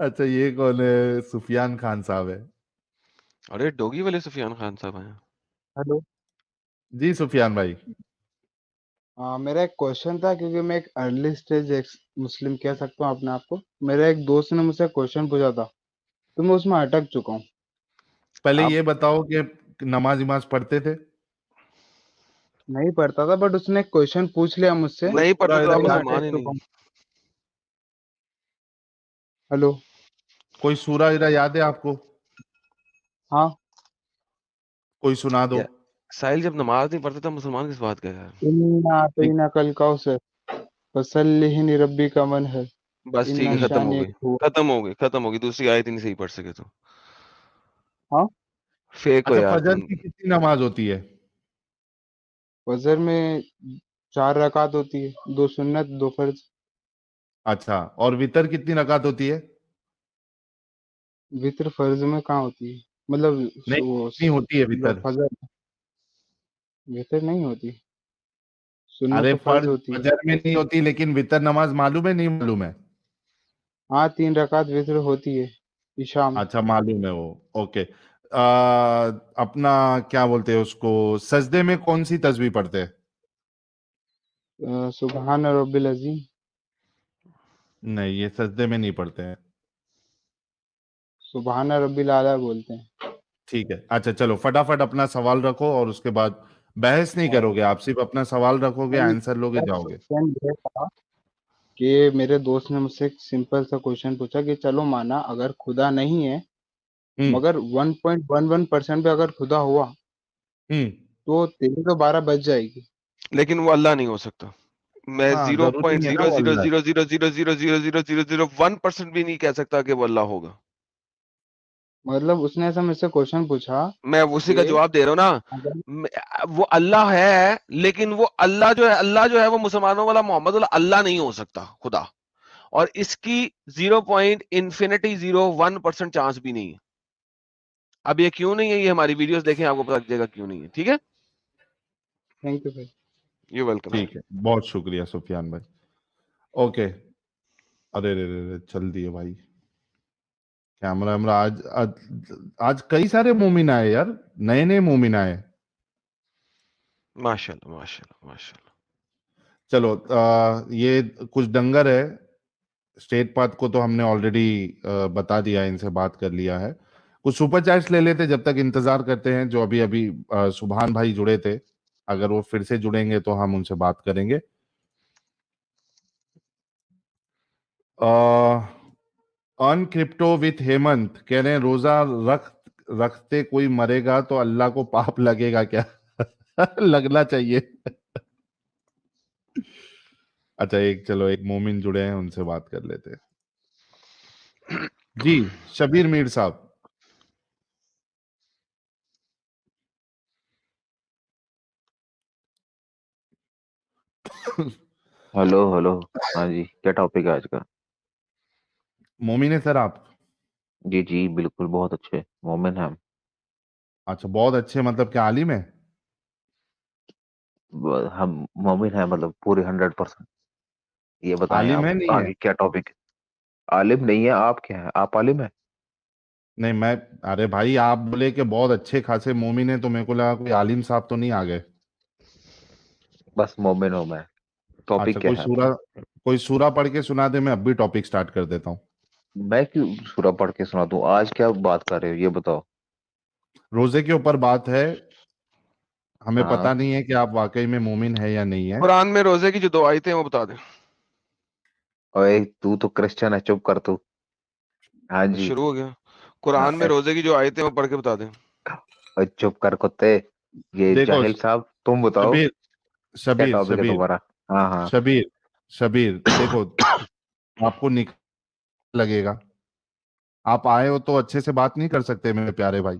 اچھا یہ کون ہے؟ سفیان خان صاحب ہے؟ ارے ڈوگی والے سفیان خان صاحب ہیں. ہلو. جی سفیان بھائی. میرا ایک کوشچن تھا، کیونکہ میں ایک ارلی اسٹیج مسلم کہہ سکتا ہوں اپنے آپ کو. میرا ایک دوست نے مجھ سے کوشچن پوچھا تھا تو میں اس میں اٹک چکا ہوں. پہلے آپ یہ بتاؤ کہ نماز پڑھتے تھے؟ نہیں پڑھتا تھا، بٹ اس نے ایک کوشچن پوچھ لیا مجھ سے نہیں پڑھتے تو تو آپ میں مسلمان اٹک ہی چکا نہیں. ہوں. ہلو. کوئی سورہ ارا یاد ہے آپ کو؟ ہاں. کوئی سنا دو. ساحل جب نماز نہیں پڑھتے تو مسلمان کس بات کا ہے؟ انا اعطیناک الکوثر فصلی لربک منحر بس ٹھیک ان ہے، ختم ہو گئی شانئک هو. ختم ہوگی. دوسری آیت ہی نہیں صحیح پڑھ سکے تو ہاں. فیک ہو اچھا یار فجر تم. کی کتنی نماز ہوتی ہے؟ فجر میں 4 رکعت ہوتی ہے، 2 سنت 2 فرض. اچھا، اور وتر کتنی رکعت ہوتی ہے؟ وطر فرض میں کہاں ہوتی ہے؟ مطلب نہیں کتنی ہوتی ہے وتر؟ فجر وطر نہیں ہوتی، سنت ارے تو فرض فرض ہوتی ہے. فجر میں نہیں ہوتی، لیکن وتر نماز معلوم ہے نہیں معلوم ہے؟ ہاں 3 رکعت وطر ہوتی ہے عشاء میں. اچھا معلوم ہے وہ، اوکے. اپنا کیا بولتے ہیں اس کو، سجدے میں کون سی تسبیح پڑھتے ہیں؟ سبحان رب العظیم. نہیں یہ سجدے میں نہیں پڑھتے ہیں. سبحان رب الاعلیٰ بولتے ہیں. ٹھیک ہے، اچھا چلو فٹافٹ اپنا سوال رکھو، اور اس کے بعد بحث نہیں کرو گے آپ، صرف اپنا سوال رکھو گے، آنسر لوگے جاؤ گے. یہ تھا کہ میرے دوست نے مجھ سے ایک سمپل سا کوشچن پوچھا کہ چلو مانا اگر خدا نہیں ہے ہوں مگر 1.11% پہ اگر خدا ہوا ہوں تو تیری تو 12 بج جائے گی. لیکن وہ اللہ نہیں ہو سکتا. میں ہاں زیرو ضروری پوائنٹ نہیں ہے نا زیرو وہ زیرو اللہ. Zero zero zero zero zero zero zero zero 1% بھی نہیں کہہ سکتا کہ وہ اللہ ہوگا. مطلب اس نے ایسا مجھ سے کوشچن پوچھا میں اسی کا کہ جواب دے رہا ہوں نا. اگر وہ اللہ ہے، لیکن وہ اللہ جو ہے وہ مسلمانوں والا محمد والا اللہ نہیں ہو سکتا خدا. اور اس کی 0.01% چانس بھی نہیں ہے. اب یہ کیوں نہیں ہے، یہ ہماری ویڈیوز دیکھیں آپ کو پتہ لگ جائے گا کیوں نہیں ہے. ٹھیک ہے، تھینک یو بھائی. You welcome. ٹھیک ہے، بہت شکریہ سفیان بھائی. اوکے. ارے چل دیے بھائی کیمرہ ہمارا. آج کئی سارے مومن آئے یار، نئے نئے مومن آئے. ماشاء اللہ ماشاء اللہ ماشاء اللہ. چلو یہ کچھ ڈنگر ہے. اسٹیٹ پاتھ کو تو ہم نے آلریڈی بتا دیا، ان سے بات کر لیا ہے. کچھ سپر چیٹس لے لیتے جب تک انتظار کرتے ہیں. جو ابھی سبحان بھائی جڑے تھے، اگر وہ پھر سے جڑیں گے تو ہم ان سے بات کریں گے. ان کرپٹو وتھ ہیمنت کہہ رہے ہیں روزہ رکھتے کوئی مرے گا تو اللہ کو پاپ لگے گا کیا؟ لگنا چاہیے. اچھا چلو ایک مومن جڑے ہیں، ان سے بات کر لیتے ہیں. جی شبیر میر صاحب. ہلو ہاں جی، کیا ٹاپک ہے آج کا؟ مومن ہے سر آپ؟ جی جی بالکل، بہت اچھے مومن ہیں ہم. اچھا بہت اچھے، مطلب کیا عالم ہے؟ ہم مومن ہیں مطلب پورے 100%. یہ بتائیں عالم آپ ہے نہیں ہے؟ آگے کیا ٹاپک ہے؟ عالم نہیں ہے، آپ کیا ہیں؟ آپ عالم ہیں؟ نہیں میں، ارے بھائی آپ بولے کہ بہت اچھے خاصے مومن ہیں تو میرے کو لگا کوئی عالم صاحب تو نہیں آ گئے. بس مومن ہوں میں. اچھا ٹاپک کیا ہے؟ کوئی سورہ پڑھ کے سنا دے، میں اب بھی ٹاپک سٹارٹ کر دیتا ہوں. میں کیوں سورہ پڑھ کے سنا دوں؟ آج کیا بات کر رہے ہو یہ بتاؤ. روزے کے اوپر بات ہے. ہمیں ہاں، پتہ نہیں ہے کہ آپ واقعی میں مومن ہے یا نہیں ہے. قرآن میں روزے کی جو 2 آیتیں ہیں وہ بتا دیں. اوے تو کرسچن ہے، چپ کر تو. ہاں جی. شروع ہو گیا. ہاں، قرآن میں روزے کی جو آیتیں ہیں وہ پڑھ کے بتا دیں. چپ کر کتے. یہ دیکھو جاہل صاحب تم بتاؤ شبیر کیا شبیر ٹاپک ہے شبیر تمہارا. ہاں ہاں. شبیر دیکھو آپ کو لگے گا. آپ آئے ہو تو اچھے سے بات نہیں کر سکتے میرے پیارے بھائی.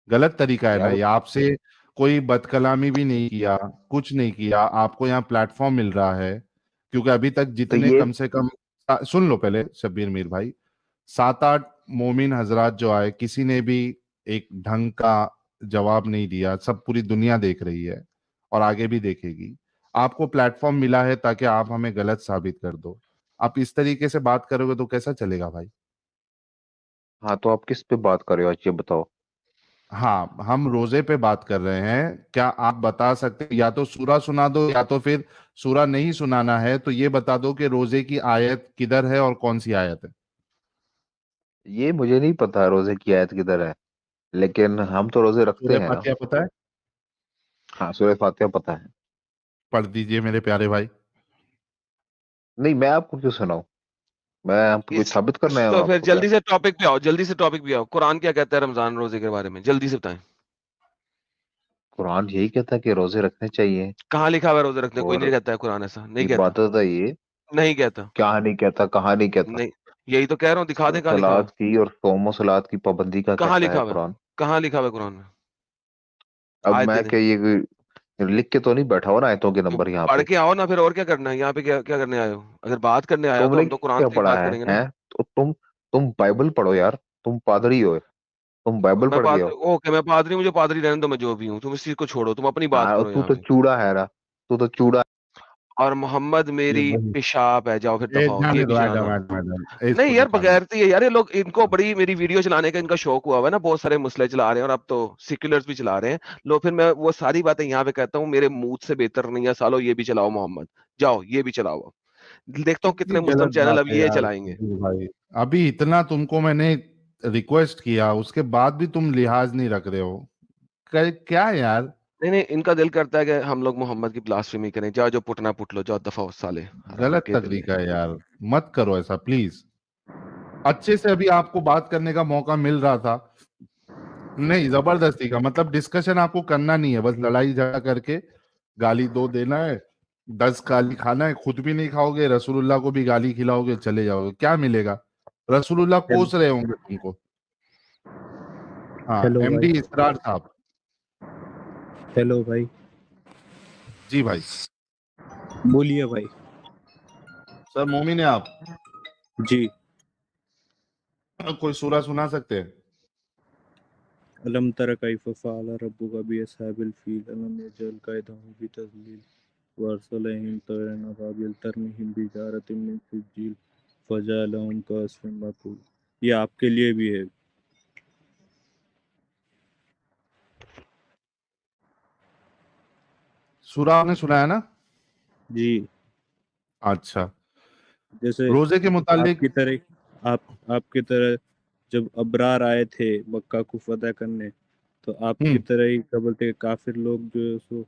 غلط طریقہ ہے نا یار یہ. آپ سے کوئی بد کلامی بھی نہیں کیا، کچھ نہیں کیا. آپ کو یہاں پلیٹ فارم مل رہا ہے کیونکہ ابھی تک تو جتنے یہ کم سے کم، سن لو پہلے شبیر میر بھائی، 7-8 مومن حضرات جو آئے، کسی نے بھی ایک ڈھنگ کا جواب نہیں دیا. سب پوری دنیا دیکھ رہی ہے اور آگے بھی دیکھے گی. آپ کو پلیٹ فارم ملا ہے تاکہ آپ ہمیں غلط ثابت کر دو. आप इस तरीके से बात करोगे तो कैसा चलेगा भाई? हाँ तो आप किस पे बात कर रहे हो आज ये बताओ। हाँ, हम रोजे पे बात कर रहे हैं। क्या आप बता सकते, या तो सूरा सुना दो, या तो फिर सूरा नहीं सुनाना है तो ये बता दो कि रोजे की आयत किधर है और कौन सी आयत है। ये मुझे नहीं पता रोजे की आयत किधर है, लेकिन हम तो रोजे रखते सूरह हैं ना। फातिहा पता है? हाँ सूरह फातिहा पता है। पढ़ दीजिए मेरे प्यारे भाई। नहीं मैं आपको क्यों सुनाऊं, मैं आपको कुछ इस साबित करना है तो फिर आपको क्या। जल्दी से टॉपिक पे आओ, जल्दी से टॉपिक पे आओ। कुरान क्या कहता है रमजान रोजे के बारे में, जल्दी से बताएं। कुरान यही कहता है कि रोजे रखने चाहिए, कहाँ लिखा हुआ है रोजे रखने? कोई नहीं और कहता है, कुरान ऐसा नहीं कहता, इबादत है ये। नहीं कहता। क्या नहीं कहता, कहाँ नहीं कहता। नहीं, यही तो कह रहा हूँ, दिखा दे कहाँ लिखा हुआ है। सलाद की और सोमो सलाद की पाबंदी का कहाँ कहता है लिखा हुआ है, कुरान। कहाँ लिखा हुआ है कुरान में? अब आयत दे मैं दे। क्या ये लिख के तो नहीं बैठा हुआ ना आयतों के तो नंबर यहाँ पढ़ पे। के आओ ना फिर, और क्या करना है यहाँ पे? क्या क्या करने आए हो? अगर बात करने आए हो तो तुमने हम तो कुरान क्या पे ही पढ़ा बात है करेंगे ना। हैं? तो तुम बाइबल पढ़ो यार, तुम पादरी हो, तुम बाइबल मैं पढ़ के पादरी, आओ। ओके मैं पादरी, मुझे पादरी रहने दो, मैं जो भी हूँ। तुम इस चीज को छोड़ो, तुम अपनी बात हाँ और करो तू यहाँ तो पे। चूड़ा है ना, तू तो चूड़ा। और मोहम्मद ये मेरी वही, पेशाब है, जाओ फिर ए, दफा हो, ये जाने भी दो जानो। मैडम, मैडम नहीं इसको यार, निकाल दो। बगैरती है यार ये लोग, इनको बड़ी मेरी वीडियो चलाने का इनका शौक हुआ हुआ है ना, बहुत सारे मुस्लिम चला रहे हैं और अब तो सेक्युलर्स भी चला रहे हैं लोग। फिर मैं वो सारी बातें यहाँ पे कहता हूँ, मेरे मुंह से बेहतर नहीं है सालो, ये भी चलाओ मोहम्मद, जाओ ये भी चलाओ। देखता हूँ कितनी कितने मुस्लिम गलत चैनल बात अब है ये यार चलाएंगे। जी भाई। अभी इतना तुमको मैंने रिक्वेस्ट किया, उसके बाद भी तुम लिहाज नहीं रख रहे हो। क्या यार? नहीं नहीं, इनका दिल करता है कि हम लोग मोहम्मद की ब्लास्फेमी करें, जाओ जो पुटना पुट लो, जाओ दफा हो साले, हराम गलत के दिले। तरीका है यार, मत करो ऐसा प्लीज। अच्छे से अभी आपको बात करने का मौका मिल रहा था, नहीं जबरदस्ती का मतलब डिस्कशन आपको करना नहीं है, बस लड़ाई झगड़ा करके गाली दो देना है, 10 गाली खाना है, खुद भी नहीं खाओगे, रसूलुल्लाह को भी गाली खिलाओगे, चले जाओगे, क्या मिलेगा? रसूलुल्लाह हेलो कोस रहे होंगे तुमको। हाँ, हेलो भाई। एमडी इसरार साहब। हेलो भाई। जी भाई। बोलिए भाई। सर मोमिन है आप? जी। कोई सूरा सुना सकते हैं? अलम तरा कैफ फ़अल रब्बुका बिअस्हाबिल फील अलम यजअल कैदहुम फी तज़लील वअरसलहिम तयरन अबाबिल तरमीहिम बिहिजारतिम मिन सिज्जील फजअलहुम कअस्फिन मअकूल। ये आपके लिए भी है। सूरा आपने सुना है ना? जी। अच्छा, जैसे रोजे के मुतालिक। आपकी तरह आपकी तरह जब अबरार आए थे मक्का को फतह करने, तो आपकी हम्म तरह ही क्या बोलते हैं, काफिर लोग जो है सो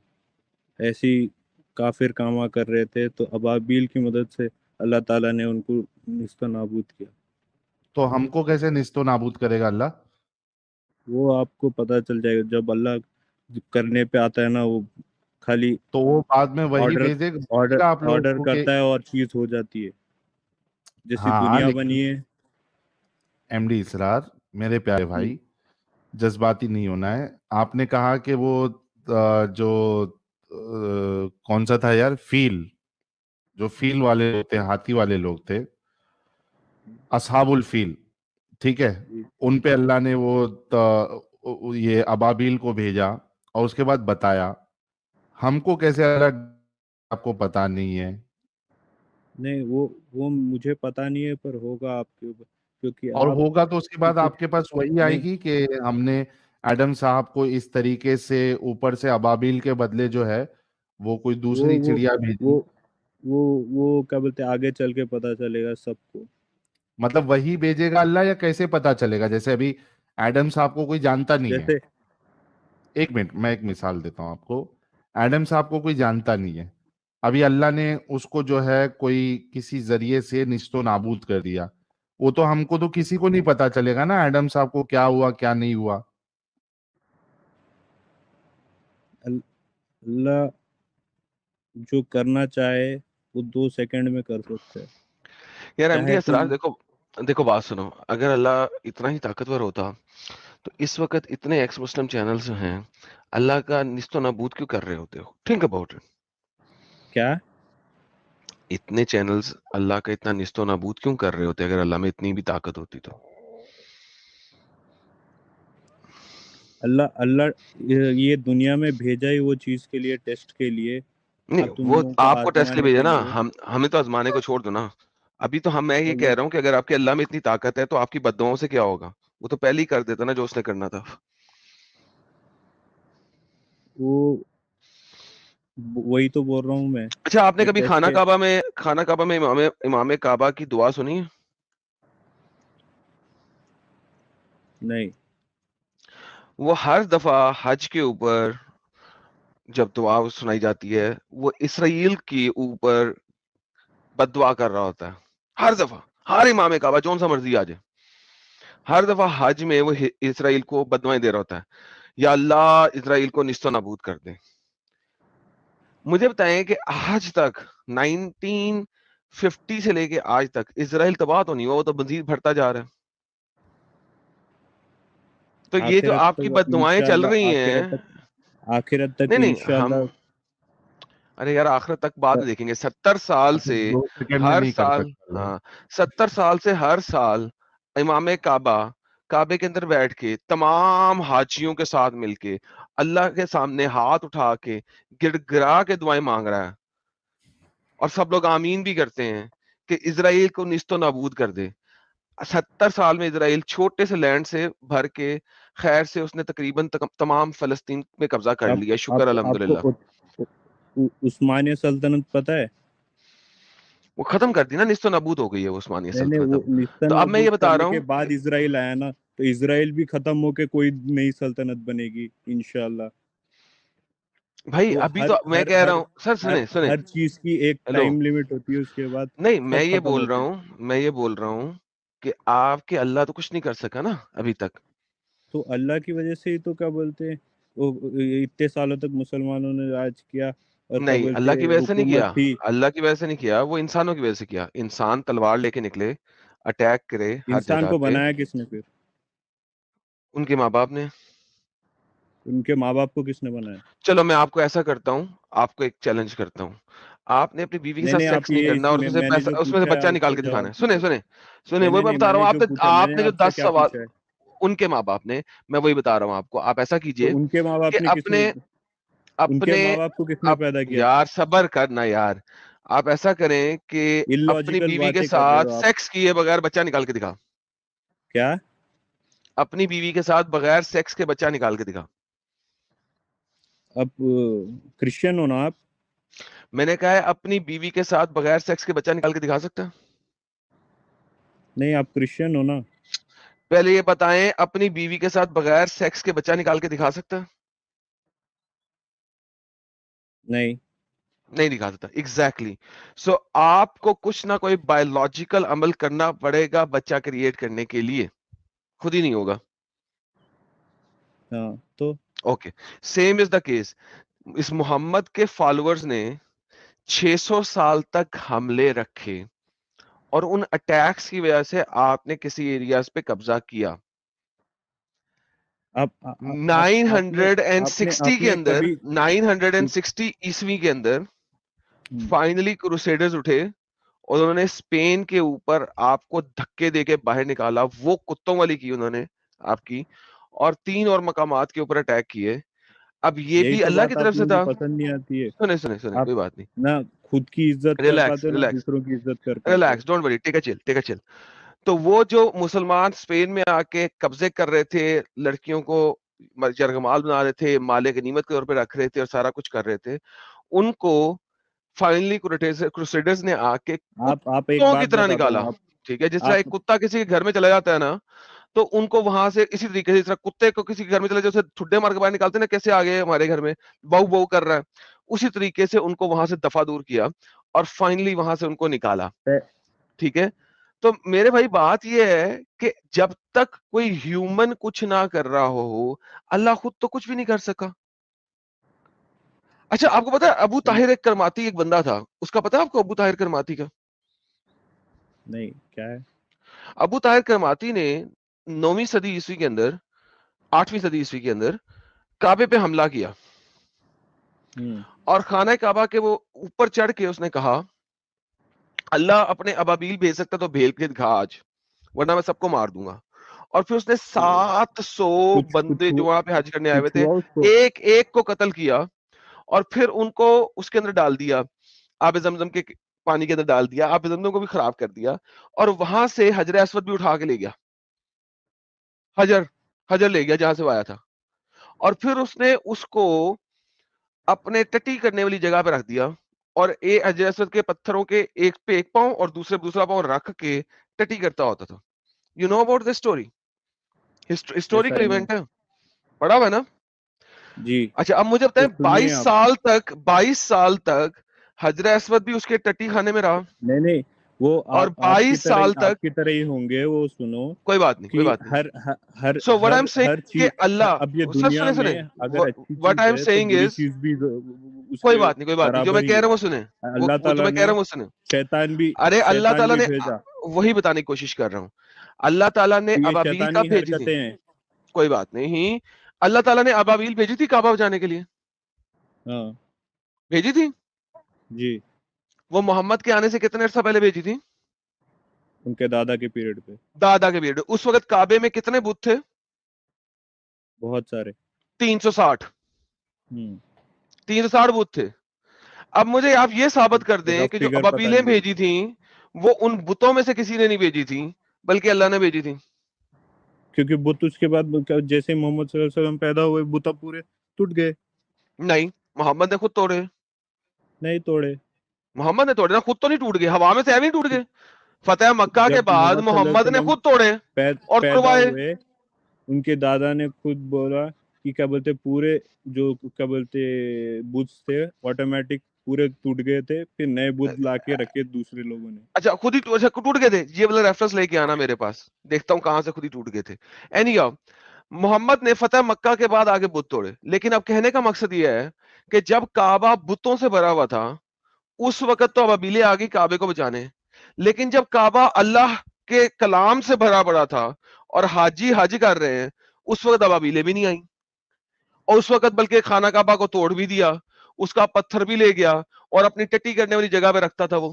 ऐसी काफिर कामा कर रहे थे, तो अबाबील की मदद से अल्लाह ताला ने उनको निस्तो नाबूद किया। तो हमको कैसे निस्तो नाबूद करेगा अल्लाह? वो आपको पता चल जाएगा जब अल्लाह करने पे आता है ना, वो खाली तो वो बाद में वही ऑर्डर ऑर्डर भेजेगा आप लोगों ऑर्डर को कि करता है और चीज हो जाती है, जैसी हाँ, दुनिया लेकिन बनी है। एमडी इसरार, मेरे प्यारे हम्म, भाई, जज्बाती नहीं होना है। आपने कहा कि वो जो कौन सा था यार, जो फील वाले लोग थे, हाथी वाले लोग थे, असहाबुल फील, ठीक है, जी। उन पे अल्लाह ने वो ये अबाबील को भेजा और उसके बाद बताया। हमको कैसे अल्लाह, आपको पता नहीं है? नहीं, वो मुझे पता नहीं है, पर होगा आपके ऊपर, क्योंकि और आप होगा तो उसके बाद क्योंकि आपके पास वही नहीं, आएगी कि हमने एडम साहब को इस तरीके से ऊपर से अबाबिल के बदले जो है वो कोई वो दूसरी वो चिड़िया वो भेजी। वो वो क्या बोलते हैं, आगे चल के पता चलेगा सबको। मतलब वही भेजेगा अल्लाह, या कैसे पता चलेगा? जैसे अभी एडम साहब को कोई जानता नहीं है। जैसे एक मिनट, मैं एक मिसाल देता हूं आपको। एडम साहब को कोई जानता नहीं है, अभी अल्लाह ने उसको जो है कोई किसी जरिए से निस्तो नाबूद कर दिया, वो तो हमको तो किसी को नहीं पता चलेगा ना एडम साहब को क्या हुआ क्या नहीं हुआ। अल्लाह जो करना चाहे वो 2 सेकंड में कर सकता है। यार एमडी चाहे असरार, तुम देखो देखो बात सुनो, अगर अल्लाह इतना ही ताकतवर होता तो इस वक्त इतने एक्स मुस्लिम चैनल्स हैं, अल्लाह का निस्तो नाबूद क्यों कर रहे होते हो? Think about it. क्या इतने चैनल्स अल्लाह का इतना निस्तो नाबूद क्यों कर रहे होते अगर अल्लाह में इतनी भी ताकत होती तो? अल्लाह अल्लाह ये दुनिया में भेजा ही वो चीज के लिए, टेस्ट के लिए, नहीं, तुम वो लोगों को आपको टेस्ट लिए आजमाने भेजा के ना, लिए। हमें तो आजमाने को छोड़ दो ना। ابھی تو میں یہ کہہ رہا ہوں کہ اگر آپ کے اللہ میں اتنی طاقت ہے تو آپ کی بددعاؤں سے کیا ہوگا؟ وہ تو پہلے ہی کر دیتا نا جو اس نے کرنا تھا. وہ وہی تو بول رہا ہوں میں. اچھا آپ نے کہ کبھی خانہ کعبہ میں امام کعبہ کی دعا سنی؟ نہیں. وہ ہر دفعہ حج کے اوپر جب دعا سنائی جاتی ہے وہ اسرائیل کے اوپر بد دعا کر رہا ہوتا ہے ہر دفعہ. ہر امام کعبہ جون سا مرضی آ جائے ہر دفعہ حج میں وہ اسرائیل کو بد دعائیں دے رہا ہوتا ہے یا اللہ اسرائیل کو نیست و نابود کر دے. مجھے بتائیں کہ آج تک 1950 سے لے کے آج تک اسرائیل تباہ تو نہیں ہوا, وہ تو مزید بڑھتا جا رہا ہے. تو یہ جو آخرت آپ کی تک بد دعائیں چل انشاءاللہ، رہی ہیں آخرت تک نہیں انشاءاللہ. ہم ارے یار آخرت تک بعد میں دیکھیں گے. 70 سال سے 2 سیکنڈ میں ہر نہیں کر سال سکتا اللہ. ہاں 70 سال سے ہر سال امام کعبے کے اندر بیٹھ کے تمام حاجیوں کے ساتھ مل کے اللہ کے سامنے ہاتھ اٹھا کے گڑ گڑا کے دعائیں مانگ رہا ہے, اور سب لوگ آمین بھی کرتے ہیں کہ اسرائیل کو نیست و نابود کر دے. 70 سال میں اسرائیل چھوٹے سے لینڈ سے بھر کے خیر سے اس نے تقریباً تمام فلسطین میں قبضہ کر لیا. شکر آپ الحمدللہ. کو عثمانیہ سلطنت پتہ ہے؟ وہ ختم کر دی نا, نیست و نابود ہو گئی ہے وہ عثمانیہ نہیں سلطنت. وہ اب نیست و تو اب میں یہ نابود بتا رہا کرنے کے ہوں بعد اسرائیل آیا نا, تو اسرائیل بھی ختم ہو کے کوئی نئی سلطنت بنے گی انشاءاللہ. بھائی تو ابھی تو میں کہہ رہا ہوں سر سنیں ہر چیز کی ایک ہیلو ٹائم لیمٹ ہوتی ہے, اس کے بعد نہیں میں سب یہ ختم بول ہوتے ہیں. رہا ہوں کہ آپ کے اللہ تو کچھ نہیں کر سکا نا ابھی تک. تو اللہ کی وجہ سے ہی تو کیا بولتے ہیں وہ اتنے سالوں تک مسلمانوں نے راج کیا, اور کیا نہیں اللہ بولتے کی ہیں وجہ سے نہیں کیا, حکومت تھی. اللہ کی وجہ سے نہیں کیا, وہ انسانوں کی وجہ سے کیا. انسان تلوار لے کے نکلے, اٹیک کرے ہر انسان جگہ کو پہ. بنایا کس نے پھر؟ ان کے ماں باپ نے. ان کے ماں باپ کو کس نے بنایا؟ چلو میں آپ کو ایسا کرتا ہوں, آپ کو ایک چیلنج کرتا ہوں. آپ نے اپنی بیوی کے ساتھ نہیں سیکس آپ نہیں یہ کرنا اور میں نے جو اس میں سے پوچھا ہے بچہ اس نکال کا کے دکھانا جواب ہے. دیجیے. سنیں وہی میں نہیں بتا میں رہا نے ہوں. جو پوچھا, میں آپ نے نے جو آپ سے 10 کیا سوال پوچھا ہے؟ ان کے ماں باپ نے, میں وہی بتا رہا ہوں آپ کو. آپ ایسا کیجئے تو ان کے ماں کہ باپ نے ان کے ماں باپ کو کس نے پیدا کیا؟ یار صبر کرنا یار. آپ ایسا کریں کہ اپنی اللاجیکل بیوی کے باتیں کر رہے ساتھ ہو آپ. سیکس کیے بغیر بچہ نکال کے دکھا. کیا اپنی بیوی کے ساتھ بغیر سیکس کے بچہ نکال کے دکھا. اب کرسچن ہو نا آپ؟ میں نے کہا ہے اپنی بیوی کے ساتھ بغیر سیکس کے بچہ نکال کے دکھا سکتا ہے؟ نہیں آپ کرسچن ہو نا؟ پہلے یہ بتائیں اپنی بیوی کے ساتھ بغیر سیکس کے بچہ نکال کے دکھا سکتا ہے؟ نہیں دکھا سکتا. ایگزیکٹلی. سو آپ کو کچھ نہ کوئی بایولوجیکل عمل کرنا پڑے گا بچہ کریٹ کرنے کے لیے, خود ہی نہیں ہوگا. ہاں تو okay same is the case. اس محمد کے فالوورز نے 600 سال تک حملے رکھے, اور ان اٹیکس کی وجہ سے آپ نے کسی ایریاز پہ قبضہ کیا. آپ نے کبھی 960 عیسوی کے اندر فائنلی کروسیڈرز اٹھے, اور انہوں نے اسپین کے اوپر آپ کو دھکے دے کے باہر نکالا. وہ کتوں والی کی انہوں نے آپ کی, اور 3 اور مقامات کے اوپر اٹیک کیے. اب یہ یہی بھی تو اللہ کی بات آپ طرف سے لوگوں تھا. کو پسند نہیں آتی ہے. سنیں آپ کوئی بات نہیں. نہ خود کی عزت کر پاتے ہو نہ دوسروں کی عزت کر پاتے ہو. ریلیکس ڈونٹ وری, ٹیک اے چل. تو وہ جو مسلمان اسپین میں آ کے قبضے کر رہے تھے, لڑکیوں کو جرگمال بنا رہے تھے, مال غنیمت کے طور پہ رکھ رہے تھے اور سارا کچھ کر رہے تھے, ان کو فائنلی کروسیڈرز نے آ کے آپ ایک کتوں کی بات طرح بتاتا نکالا. ہوں. ٹھیک ہے, جس طرح آپ ایک کتا کسی کے گھر میں چلا جاتا ہے نا, تو ان کو وہاں سے اسی طریقے سے, جس طرح کتے کو کسی کے گھر میں چلے جائے اسے ٹھڈے مار کے باہر نکالتے نا, کیسے آگے ہمارے گھر میں بہو بہو کر رہا ہے, اسی طریقے سے ان کو وہاں سے دفع دور کیا اور فائنلی وہاں سے ان کو نکالا. ٹھیک ہے, تو میرے بھائی بات یہ ہے کہ جب تک کوئی ہیومن کچھ نہ کر رہا ہو, اللہ خود تو کچھ بھی نہیں کر سکا. اچھا آپ کو پتا ہے ابو طاہر ایک کرماتی ایک بندہ تھا, اس کا پتا ہے آپ کو ابو طاہر کرماتی کا؟ نہیں کیا ہے؟ ابو طاہر کرماتی نے 9ویں صدی عیسوی کے اندر 8ویں صدی عیسوی کے اندر کعبے پہ حملہ کیا, اور خانہ کعبہ کے وہ اوپر چڑھ کے اس نے کہا اللہ اپنے ابابیل بھیج سکتا تو بھیج کے دکھا آج, ورنہ میں سب کو مار دوں گا. اور پھر اس نے 700 بندے جو وہاں پہ حج کرنے آئے ہوئے کچھ تھے, ہوا اس کو؟ ایک ایک کو قتل کیا, اور پھر ان کو اس کے اندر ڈال دیا, آب زمزم کے پانی کے اندر ڈال دیا, آپ زمزم کو بھی خراب کر دیا, اور وہاں سے حجر اسود بھی اٹھا کے لے گیا, حجر لے گیا جہاں سے وہ آیا تھا, اور پھر اس نے اس کو اپنے ٹٹی کرنے والی جگہ پہ رکھ دیا, اور حجر اسود کے پتھروں کے ایک پہ ایک پاؤں اور دوسرے دوسرا پاؤں رکھ کے ٹٹی کرتا ہوتا تھا. You know about this story, historical event ہے, پڑھا ہوا ہے نا؟ جی اچھا اب مجھے بتائیں, 22 سال تک حجر اسود بھی اس کے ٹٹی خانے میں رہا, نہیں وہ اور آپ 22 سال آپ تک, کی طرح ہی ہوں گے. وہ سنو کوئی بات نہیں, کوئی کہ بات نہیں. Here so what I am here seeing کہ چیز, اللہ, اب یہ سر دنیا سنیں, میں اگر اچھی وٹ چیز آئی ایم ہے تو سیئنگ بری از, چیز بھی اس کوئی کے بات نہیں, کوئی بات نہیں, جو میں برابر کہہ ہی رہا ہے. ہوں وہ سنیں, اللہ وہ جو تعالیٰ میں کہہ نے رہا ہوں وہ سنیں. ارے اللہ شیطان تعالیٰ بھی نے, بھیجا, وہی بتانے کی کوشش کر رہا ہوں, اللہ تعالیٰ نے یہ ابابیل شیطانی کب بھیجی تھی؟ حرکتیں ہیں. کوئی بات نہیں, اللہ تعالیٰ نے ابابیل بھیجی تھی کعبہ بجانے کے لیے, ہاں بھیجی تھی. جی, وہ محمد کے آنے سے کتنے عرصہ پہلے بھیجی تھی؟ ان کے دادا کے پیریڈ پہ دادا کے پیریڈ. اس وقت کعبے میں کتنے بت تھے؟ بہت سارے. 360 بت تھے. اب مجھے آپ یہ ثابت کر دیں رف کہ جو فگر پتہ ابابیلیں نہیں میرے بھیجی کو, تھیں وہ ان بتوں میں سے کسی نے نہیں بھیجی تھی بلکہ اللہ نے بھیجی تھی. کیونکہ بت اس کے بعد جیسے محمد صلی اللہ علیہ وسلم پیدا ہوئے بت پورے ٹوٹ گئے. نہیں, محمد نے خود توڑے. نہیں توڑے, محمد نے توڑے نا, خود تو نہیں ٹوٹ گئے, ہوا میں سے ایویں ٹوٹ گئے. فتح مکہ کے جب بعد محمد صلی اللہ محمد علیہ نے وسلم خود توڑے اور پیدا توڑوائے. ہوئے, ان کے دادا نے خود بولا کہ کیا بولتے پورے جو کیا بولتے بت تھے آٹومیٹک پورے ٹوٹ گئے تھے, پھر نئے بت لا کے رکھے دوسرے لوگوں نے. اچھا خود ہی ٹوٹ گئے تھے, یہ والا ریفرنس لے کے آنا میرے پاس, دیکھتا ہوں کہاں سے خود ہی ٹوٹ گئے تھے. اینی ہاؤ, محمد نے فتح مکہ کے بعد آگے بت توڑے, لیکن اب کہنے کا مقصد یہ ہے کہ جب کعبہ بتوں سے بھرا ہوا تھا اس وقت تو ابابیلیں آ گئی کعبے کو بچانے, لیکن جب کعبہ اللہ کے کلام سے بھرا پڑا تھا اور حاجی حج کر رہے ہیں اس وقت ابابیلیں بھی نہیں آئیں, اور اس وقت بلکہ خانہ کعبہ کو توڑ بھی دیا, اس کا پتھر بھی لے گیا اور اپنی ٹٹی کرنے والی جگہ پہ رکھتا تھا وہ.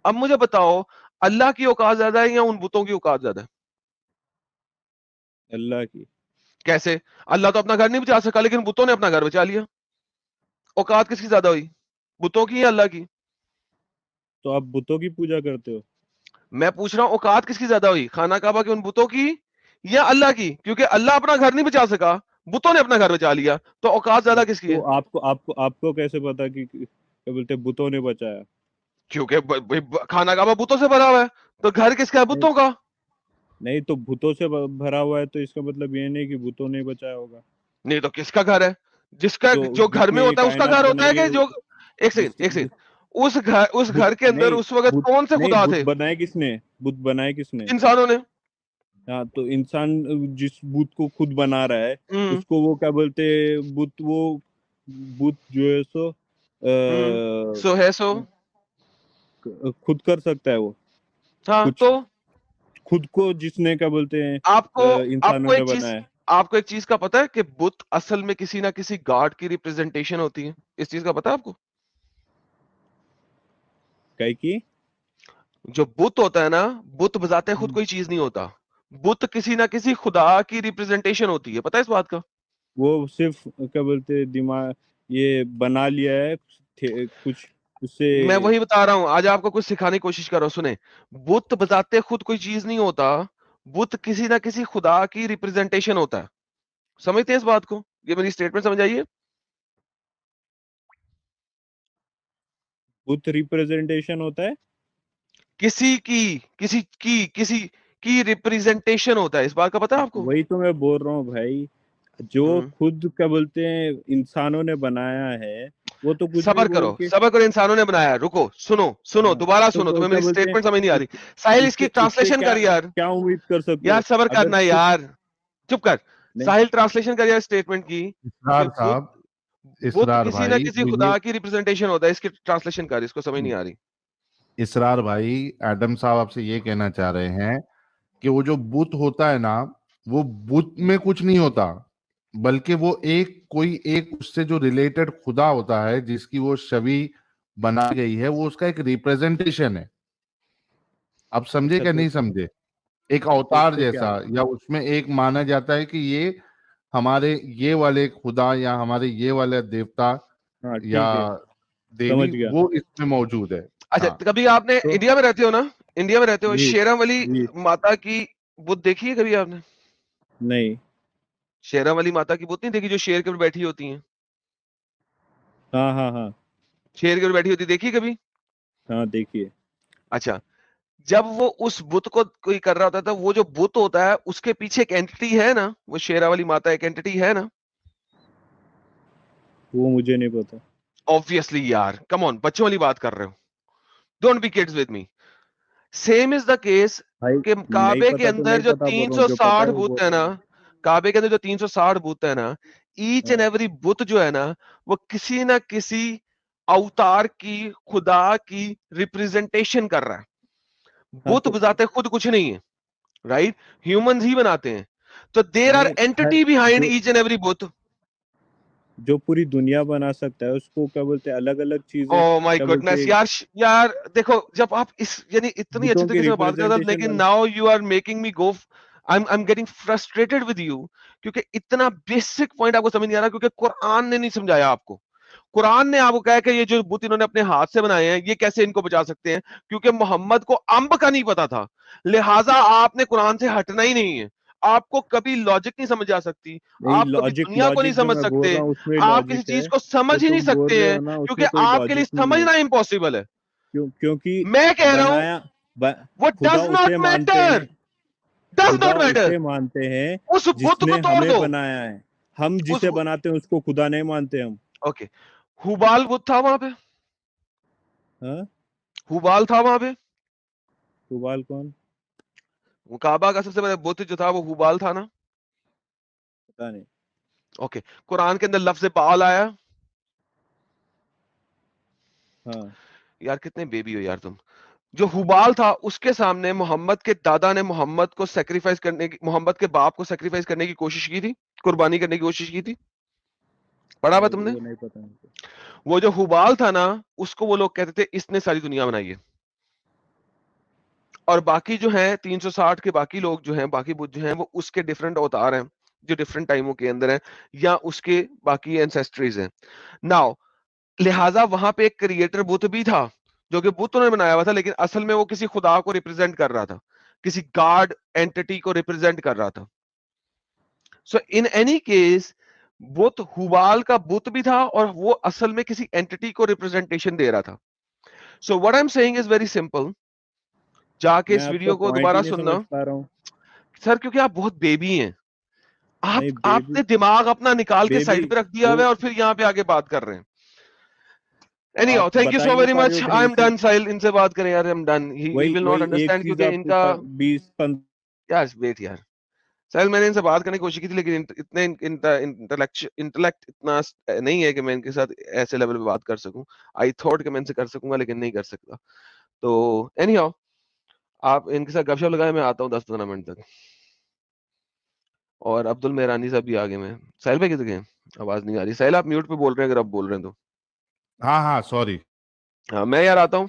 اب مجھے بتاؤ اللہ کی اوقات زیادہ ہے یا ان بتوں کی اوقات زیادہ ہے؟ اللہ کی. کیسے؟ اللہ تو اپنا گھر نہیں بچا سکا لیکن بتوں نے اپنا گھر بچا لیا. اوقات کس کی زیادہ ہوئی, بتوں کی یا اللہ کی؟ تو آپ بتوں کی پوجا کرتے ہو؟ میں پوچھ رہا ہوں اوقات کس کی زیادہ ہوئی, خانہ کعبہ کے ان بتوں کی یا اللہ کی؟ کیونکہ اللہ اپنا گھر نہیں بچا سکا, بتوں نے اپنا گھر بچا لیا, تو اوقات زیادہ کس کی ہے؟ تو آپ کو کیسے پتا کہ کیا بولتے بتوں نے بچایا؟ کیونکہ خانہ کعبہ بتوں سے بھرا ہوا ہے, تو گھر کس کا ہے؟ بتوں کا. نہیں تو بتوں سے بھرا ہوا ہے تو اس کا مطلب یہ نہیں کہ بتوں نے بچایا ہوگا. نہیں تو کس کا گھر ہے؟ جس کا جو جس گھر میں نے یہ ہوتا ہے اس کا کائنات گھر ہوتا ہے بنائی کہ جو, ایک جس سیکنڈ, اس گھر کے اندر نہیں اس وقت کون سے نہیں خدا بت تھے؟ بنائے کس نے؟ بت بنائے کس نے؟ انسانوں نے. ہاں تو انسان جس بت کو خود بنا رہا ہے ہوں اس کو وہ کیا بولتے بت جو ہے سو سو ہے سو خود کر سکتا ہے وہ ہاں. کچھ تو خود کو جس نے کیا بولتے ہیں آپ کو انسانوں نے بنایا. آپ کو ایک چیز کا پتا ہے کہ بت اصل میں کسی نہ کسی گاڈ کی ریپرزینٹیشن ہوتی ہے, اس چیز کا پتا ہے آپ کو؟ کئی کی جو بت ہوتا ہے نا, بت بذات خود کوئی چیز نہیں ہوتا, بت کسی نہ کسی خدا کی ریپرزینٹیشن ہوتی ہے, پتا ہے اس بات کا؟ وہ صرف کیا بولتے دماغ یہ بنا لیا ہے کچھ اس سے. میں وہی بتا رہا ہوں, آج آپ کو کچھ سکھانے کی کوشش کر رہا ہوں. سنیں, بت بذات خود کوئی چیز نہیں ہوتا, بت کسی نہ کسی خدا کی ریپرزینٹیشن ہوتا ہے. سمجھتے ہیں اس بات کو؟ یہ میری اسٹیٹمنٹ سمجھ آئیے. بت ریپرزینٹیشن ہوتا ہے کسی کی ریپرزینٹیشن ہوتا ہے, اس بات کا پتا ہے آپ کو؟ وہی تو میں بول رہا ہوں بھائی, جو خود کیا بولتے ہیں انسانوں نے بنایا ہے وہ تو کچھ بھی صبر بول کرو, کے. صبر کرو, انسانوں نے بنایا. رکو, سنو دوبارہ تو سنو, تمہیں کیا میری بولتے ہیں اسٹیٹمنٹ سمجھ نہیں آ رہی. ساحل اس کی سے ٹرانسلیشن کر یار, کیا امید کر سکتے ہو یار صبر اگر کرنا خود یار, چپ کر. نہیں. ساحل ٹرانسلیشن کر یار اسٹیٹمنٹ کی اسرار کہ صاحب, بت اسرار کسی نہ بھائی, کسی تو یہ خدا کی ریپرزینٹیشن ہوتا ہے, اس کی ٹرانسلیشن کر, اس کو سمجھ نہیں آ رہی. اسرار بھائی, ایڈم صاحب آپ سے یہ کہنا چاہ رہے ہیں کہ وہ جو بت ہوتا ہے نا, وہ بت میں کچھ نہیں ہوتا, بلکہ وہ کوئی اس سے جو ریلیٹڈ خدا ہوتا ہے جس کی وہ شبیہ بنا گئی ہے, وہ اس کا ایک ریپریزنٹیشن ہے. آپ سمجھے اچھا کہ تو نہیں سمجھے؟ ایک تو اس اوتار سے کیا جیسا, یا اس میں ایک مانا جاتا ہے کہ یہ ہمارے یہ والے خدا یا ہمارے یہ والے دیوتا ہاں یا ٹھیک ہے دیوی سمجھ گیا. وہ اس میں موجود ہے. अच्छा, हाँ कभी आपने तो इंडिया में रहते हो ना, इंडिया में रहते हो, जी शेरावली जी माता की बुत देखी है कभी आपने? नहीं, शेरावली माता की बुत नहीं देखी, जो शेर के ऊपर बैठी होती हैं, हाँ हाँ हाँ शेर के ऊपर बैठी होती, देखी कभी? हाँ, देखिए अच्छा, जब वो उस बुत को कोई कर रहा होता था, वो जो बुत होता है उसके पीछे एक एंटिटी है ना, वो शेरावली माता एक एंटिटी है ना? वो मुझे नहीं पता ऑब्वियसली यार, कम ऑन, बच्चों वाली बात कर रहे हो, don't be kids with me. Same is the case भाई। कि नहीं काबे के पता तो अंदर नहीं जो पता बोल रहा हूँ, जो पता 360 है वो बुत बोल है रहा ना, हूँ। काबे के अंदर जो 360 बुत है ना, ईच एंड हाँ एवरी बुत जो है ना, वो किसी ना किसी अवतार की, खुदा की रिप्रेजेंटेशन कर रहा है। हाँ, बुत तो बजाते खुद कुछ नहीं है, राइट? ह्यूमंस ही बनाते हैं, तो देर आर नहीं, हर एंटिटी बिहाइंड जो ईच एंड एवरी बुत। जो पूरी दुनिया बना सकता है उसको क्या बोलते हैं, अलग अलग चीजें ओ माय क्या बोलते गुडनेस हैं, यार, यार देखो, जब आप इस यानी इतनी अच्छी बुतों की तरीके से बात कर रहे हो, रिप्रेजेंटेशन लेकिन वाला। Now you are making me go, I am getting frustrated with you, क्योंकि इतना बेसिक पॉइंट आपको समझ नहीं आ रहा, क्योंकि कुरान ने नहीं समझाया आपको। कुरान ने आपको कहा कि ये जो बुत इन्होंने अपने हाथ से बनाए हैं, ये कैसे इनको बचा सकते हैं, क्योंकि मोहम्मद को अंब का नहीं पता था, लिहाजा आपने कुरान से हटना ही नहीं है। आपको कभी लॉजिक नहीं समझ आ सकती, नहीं, आप कभी लॉजिक दुनिया को नहीं लॉजिक जो समझ मैं बोल सकते, रहा हूँ उसमें आप किसी लॉजिक है। चीज को जो समझ ही नहीं तुम बोल सकते रहे हैं, हो ना क्योंकि उसमें कोई आपके लिए लॉजिक नहीं है। समझना इम्पॉसिबल है। क्योंकि मैं कह रहा हूं, बनाया ब, वो खुदा डज नॉट उसे मानते मैटर, हैं, डज खुदा नॉट मैटर। उसे मानते हैं उस बुत को जिसने तोड़ हमें दो, बनाया है। हम उस जिसे बनाते हैं उसको खुदा नहीं मानते हम। ओके, हुबाल बुत था वहां पे, हाँ, हुबाल था वहां पे, सुबाल कौन? वो काबा का सबसे बड़ा बुत जो था वो हुबाल था ना? पता नहीं। ओके, कुरान के अंदर लफ्ज बाल आया। हाँ यार कितने बेबी हो यार तुम। जो हुबाल था उसके सामने मोहम्मद के दादा ने मोहम्मद को सेक्रीफाइस करने की, मोहम्मद के बाप को सेक्रीफाइस करने की कोशिश की थी, कुर्बानी करने की कोशिश की थी, पढ़ा हुआ नहीं, तुमने? वो नहीं पता मुझे। वो जो हुबाल था ना, उसको वो लोग कहते थे इसने सारी दुनिया बनाई है। और बाकी जो है 360 के बाकी लोग जो हैं, बाकी बुत जो हैं, वो उसके डिफरेंट अवतार हैं, जो डिफरेंट टाइमों के अंदर हैं, या उसके बाकी एंसेस्ट्रीज हैं। नाउ लिहाजा वहां पे एक क्रिएटर बुत भी था, जो कि बुत उन्होंने बनाया हुआ था, लेकिन असल में वो किसी खुदा को रिप्रेजेंट कर रहा था, किसी गॉड एंटिटी को रिप्रेजेंट कर रहा था। सो इन एनी केस, बुत हुबाल का बुत भी था, और वो असल में किसी एंटिटी को रिप्रेजेंटेशन दे रहा था। So what I am saying is very simple, जाके मैं इस आपका वीडियो को पॉइंट ही दोबारा नहीं समझ सुनना पा रहा हूँ। सर, क्योंकि आप बहुत बेबी हैं। आप नहीं, बेबी आपने दिमाग अपना निकाल के बेबी साइड पे रख दिया वो हुआ है, और फिर यहाँ पे आगे बात कर रहे हैं। Anyhow, आप thank you बता ही so नहीं very पा रहे much. हो I ढंग am से। done, साहिल, इनसे बात करें यार, I am done. He वही will not वही एक understand, चीज क्योंकि आपको इनका, 20-15। यार वेट यार, साहिल, मैंने इनसे बात करने की कोशिश की थी, लेकिन इतने इंटेलेक्ट इतना नहीं है कि मैं इनके साथ ऐसे लेवल पे बात कर सकूं। आई थॉट कि मैं इनसे कर सकूंगा, लेकिन नहीं कर सकता। तो एनीहाउ, आप इनके साथ गपशप लगाए, मैं आता हूँ 10-15 मिनट तक। और अब्दुल मेहरानी साहब भी आगे में। साहिल भाई किधर गए? आवाज नहीं आ रही। साहिल, आप म्यूट पे बोल रहे हैं, अगर आप बोल रहे हैं तो। हाँ हाँ सॉरी। हाँ, मैं यार आता हूँ।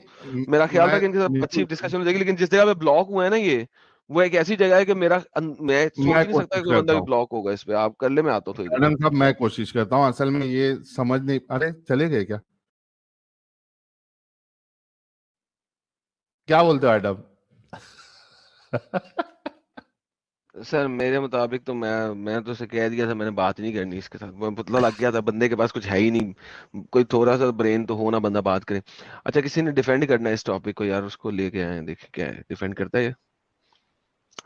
मेरा ख्याल था मैं कि इनके साथ अच्छी डिस्कशन हो जाएगी, लेकिन जिस जगह पे ब्लॉक हुआ है ना ये, वो एक ऐसी जगह है कि मैं सोच मैं ही नहीं सकता कि कोशिश कोई बंदा करता भी हूँ ब्लॉक होगा इस पे। आप कर ले, मैं आता हूँ थोड़ी देर में। मैडम साहब, मैं कोशिश करता हूँ। असल में ये समझ नहीं, अरे चले गए क्या? क्या बोलते हो मैडम? सर मेरे मुताबिक तो मैं तो उसे कह दिया था, मैंने बात नहीं करनी इसके साथ, मैं पता लग गया था बंदे के पास कुछ है ही नहीं, कोई थोड़ा सा ब्रेन तो हो ना, बंदा बात करे। अच्छा, किसी ने डिफेंड करना है इस टॉपिक को यार, उसको लेके आए हैं, देखिए क्या है, डिफेंड करता है ये?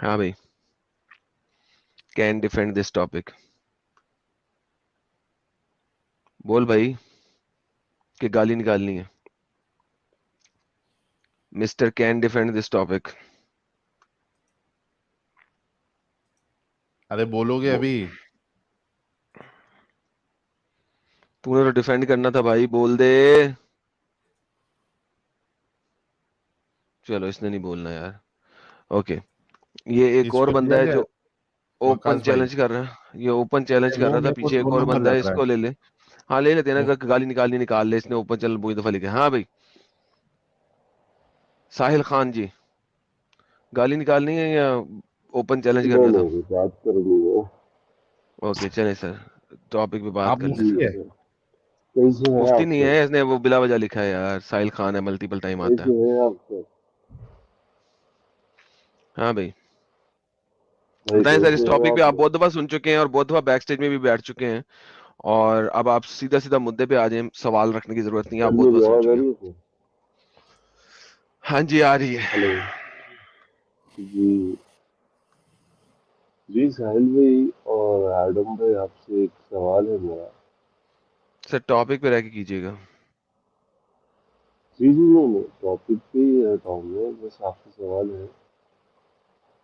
हाँ भाई, कैन डिफेंड दिस टॉपिक, बोल भाई, कि गाली निकालनी है? Mister can defend this topic. अरे बोलोगे अभी? तूने तो डिफेंड करना था भाई, बोल दे। चलो, इसने नहीं बोलना यार। ओके, ये एक और इसको बंदा लिया है जाए? जो ओपन वकास भाई, चैलेंज कर रहा है, ये ओपन चैलेंज कर वो रहा था, मेरे को पीछे एक 2 और नंबर बंदा है, लग रहा है। इसको ले ले। हाँ ले लेते हैं ना, वो गाली निकालनी निकाल ले, इसने ओपन चैलेंज पूरी दफा लिखे। हाँ भाई, साहिल खान जी, गाली निकालनी है या ओपन चैलेंज नहीं करना था? नहीं, बात करेंगे वो। ओके चले सर, टॉपिक पे बात आप कर ले। जी मुफ्ती है? सर। कैसे हैं मुफ्ती आप नहीं सर? है, इसने वो बिला वजह लिखा है यार, साहिल खान है, मल्टीपल टाइम आता कैसे है। हैं आप सर? हाँ भाई भाई बताएं सर, इस कैसे हैं टॉपिक पे आप? आप बहुत दफा सुन चुके हैं और बहुत दफा बैक स्टेज में भी बैठ चुके हैं, और अब आप सीधा सीधा मुद्दे पे आ जाएं, सवाल रखने की जरूरत नहीं है, आप सर बहुत मेरी दफा सुन आवाज आ चुके हैं। रही है सर? हाँ जी आ रही है। हेलो जी। जी साहिल भाई और एडम भाई, आपसे एक सवाल है मेरा। सर टॉपिक पे रह के कीजिएगा। जी जी, नहीं टॉपिक पे ही रहता हूँ मैं, बस आपसे सवाल है।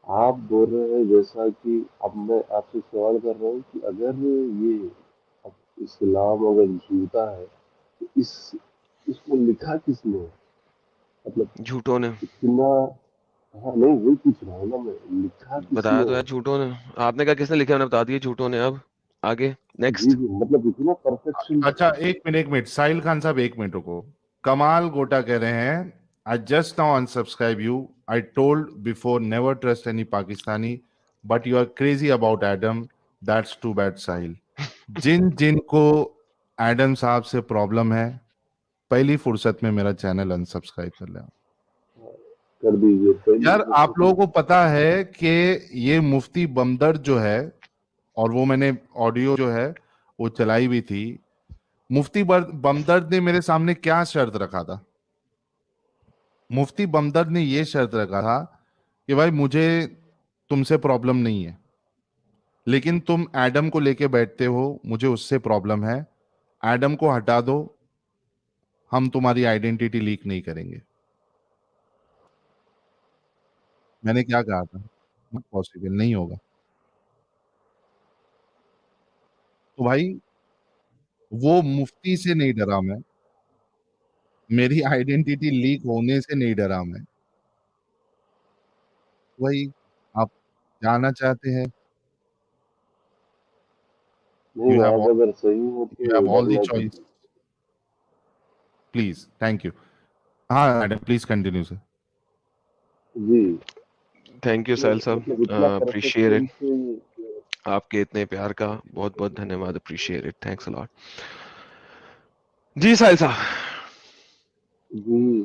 आप बोल रहे हैं जैसा कि अब मैं आपसे सवाल कर रहा हूँ कि अगर ये अब इस्लाम अगर झूठा है तो इसको लिखा किसने है? मतलब झूठों ने। इतना, हाँ नहीं वही पूछ रहा हूँ ना मैं, लिखा बताया किसने तो है है? झूठों ने। आपने कहा किसने लिखा है, मैंने बता दिया झूठों ने। अब आगे जी नेक्स्ट। जी, मतलब इतना परफेक्शन। अच्छा, एक मिनट साहिल खान साहब, एक मिनट रुको। कमाल गोटा कह रहे हैं, I just now unsubscribe you, I told before never trust any Pakistani, but you are crazy about Adam, that's too bad Sahil. जिन जिन को एडम साहब से प्रॉब्लम है, पहली फुर्सत में मेरा चैनल अनसब्सक्राइब कर लें। कर दीजिए पहले यार मतलब आप लोगों को पता है कि ये मुफ्ती बमदर्द जो है, और वो मैंने ऑडियो जो है वो चलाई भी थी, मुफ्ती बमदर्द ने मेरे सामने क्या शर्त रखा था? मुफ्ती बमदर्द ने ये शर्त रखा था कि भाई मुझे तुमसे प्रॉब्लम नहीं है, लेकिन तुम एडम को लेके बैठते हो, मुझे उससे प्रॉब्लम है, एडम को हटा दो, हम तुम्हारी आइडेंटिटी लीक नहीं करेंगे। मैंने क्या कहा था? पॉसिबल नहीं होगा। तो भाई वो मुफ्ती से नहीं डरा मैं, मेरी आइडेंटिटी लीक होने से नहीं डरा मैं। वही आप जानना चाहते हैं, नहीं, यू हैव आप ऑल, अगर सही हो यू तो हैव ऑल द डरना चॉइस, चाहिए। Please, thank you. हाँ मैडम, प्लीज कंटिन्यू सर। जी, थैंक यू तो साहिल साहब, मतलब इतना अप्रिशिएट परफेक्शन इट। से। आपके इतने प्यार का बहुत बहुत धन्यवाद, appreciate it, thanks a lot. जी साहिल साहब। जी,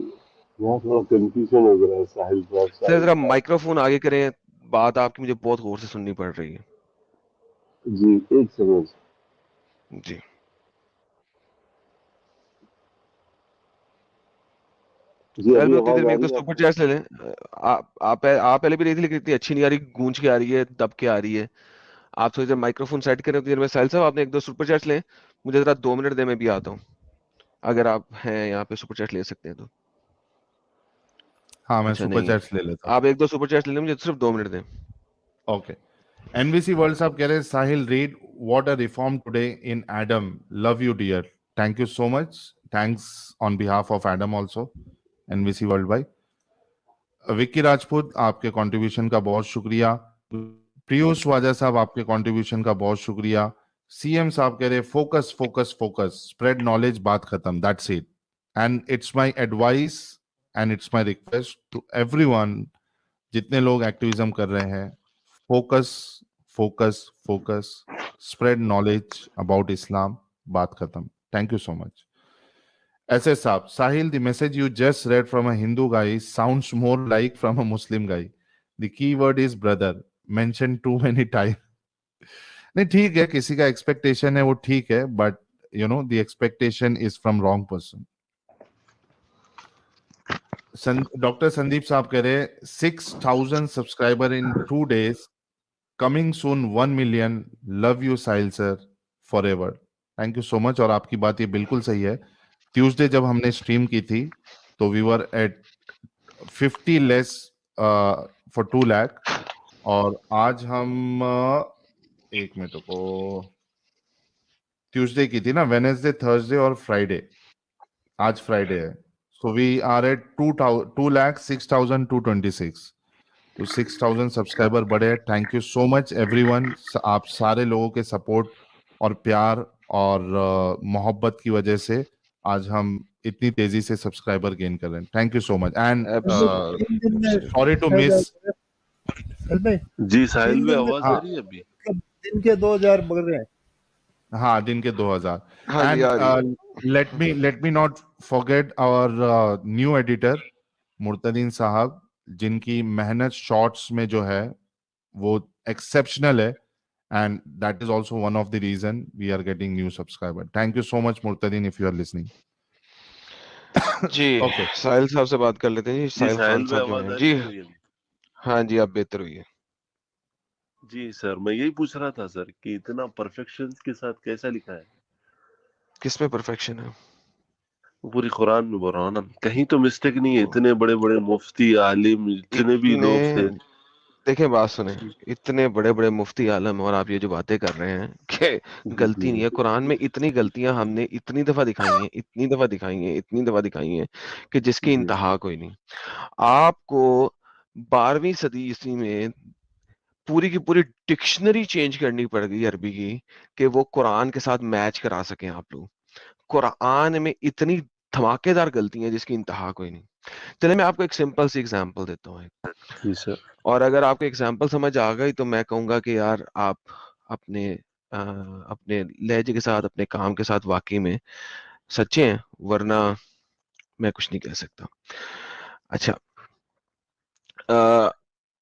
यहाँ थोड़ा कंफ्यूजन हो गया है साहिल साहब, सर साहिल जरा साहब। माइक्रोफोन आगे करें, बात आपकी मुझे बहुत गौर से सुननी पड़ रही है। जी एक सेकंड। जी जी साहिल अभी भाई, उतनी आवाज देर में आ एक दो रही है सुपर आपको? चैट्स ले लें। आप पहले भी रही थी, लेकिन इतनी अच्छी नहीं आ रही, गूंज के आ रही है, दब के आ रही है। आप थोड़ी देर माइक्रोफोन सेट करें उतनी देर में। साहिल साहब आपने एक दो सुपर चैट्स लें, मुझे जरा 2 मिनट दे, मैं भी आता हूँ। अगर आप हैं यहाँ पे सुपर चैट ले सकते हैं तो। हाँ मैं अच्छा सुपर नहीं है, चैट्स ले लेता आप एक दो सुपर चैट्स ले लें, मुझे सिर्फ 2 मिनट दें। हूँ। ओके, एनबीसी वर्ल्ड साहब कह रहे हैं, Sahil read what a reform today in Adam, love you dear, thank you so much, thanks on behalf of Adam also, NBC world भाई। विक्की राजपूत, आपके कंट्रीब्यूशन का बहुत शुक्रिया। पीयूष वाजा साहब, आपके कंट्रीब्यूशन का बहुत शुक्रिया। सीएम साहब कह रहे focus focus focus, spread knowledge, बात खत्म, that's it. And it's my advice and it's my request to everyone, जितने लोग एक्टिविज्म कर रहे हैं, focus focus focus, spread knowledge about Islam, बात खत्म। Thank you so much. SS साहब, Sahil, the message you just read from a Hindu guy sounds more like from a Muslim guy. The key word is brother, mentioned too many times. नहीं ठीक है, किसी का expectation है वो ठीक है, but you know the expectation is from wrong person. Doctor Sandeep साहब कह रहे 6,000 subscriber in 2 days, coming soon 1 million, love you Sahil sir for ever, thank you so much. और आपकी बात ये बिल्कुल सही है, ट्यूसडे जब हमने स्ट्रीम की थी तो we were at 50 less for 2 lakh, और आज हम एक मिनट को, ट्यूसडे की थी ना, वेनेसडे थर्सडे और फ्राइडे, आज फ्राइडे है, सो वी आर एट 2,06,226, तो 6,000 सब्सक्राइबर बढ़े। Thank you so much everyone, आप सारे लोगों के सपोर्ट और प्यार और मोहब्बत की वजह से आज हम इतनी तेजी से सब्सक्राइबर गेन कर रहे हैं। Thank you so much, and sorry to miss. जी साहिल तीन में दिन में आवाज आ हाँ रही है अभी? मतलब दिन के 2,000 बढ़ रहे हैं। हाँ, दिन के 2000. हाँ जी, And आ रही है. let me not forget our new editor मुर्तदीन साहब, जिनकी मेहनत शॉर्ट्स में जो है वो एक्सेप्शनल है, and that is also one of the reason we are getting new subscriber. Thank you so much Murtadin, if you are listening. Ji, Okay. साहिल साहब से बात कर लेते हैं जी. जी साहिल साहिल खान भाई, साहब जो आवाज हैं आ जी. रही है मेरी अभी? हाँ जी, आप बेहतर हुई है. जी सर, मैं यही पूछ रहा था सर कि इतना परफेक्शन के साथ कैसा लिखा है? किस में परफेक्शन है? पूरी कुरान में बोल रहा हूँ ना, कहीं तो मिस्टेक नहीं है? इतने बड़े बड़े मुफ्ती आलिम जितने भी लोग थे. इतने, देखें बात सुने, इतने बड़े बड़े मुफ्ती आलम और आप ये जो बातें कर रहे हैं कि गलती नहीं है. कुरान में इतनी गलतियां हमने इतनी दफा दिखाई हैं, इतनी दफा दिखाई हैं, इतनी दफा दिखाई हैं कि जिसकी जी इंतहा कोई नहीं. आपको 12वीं सदी ईस्वी में पूरी की पूरी डिक्शनरी चेंज करनी पड़ गई अरबी की कि वो कुरान के साथ मैच करा सकें आप लोग. कुरान में इतनी धमाकेदार गलतियां हैं जिसकी इंतहा कोई नहीं. चलिए मैं आपको एक सिंपल सी एग्जांपल देता हूँ. जी सर. और अगर आपको एग्जांपल समझ आ गई तो मैं कहूंगा कि यार आप अपने अपने लहजे के साथ, अपने काम के साथ वाकई में सच्चे हैं, वरना मैं कुछ नहीं कह सकता. अच्छा,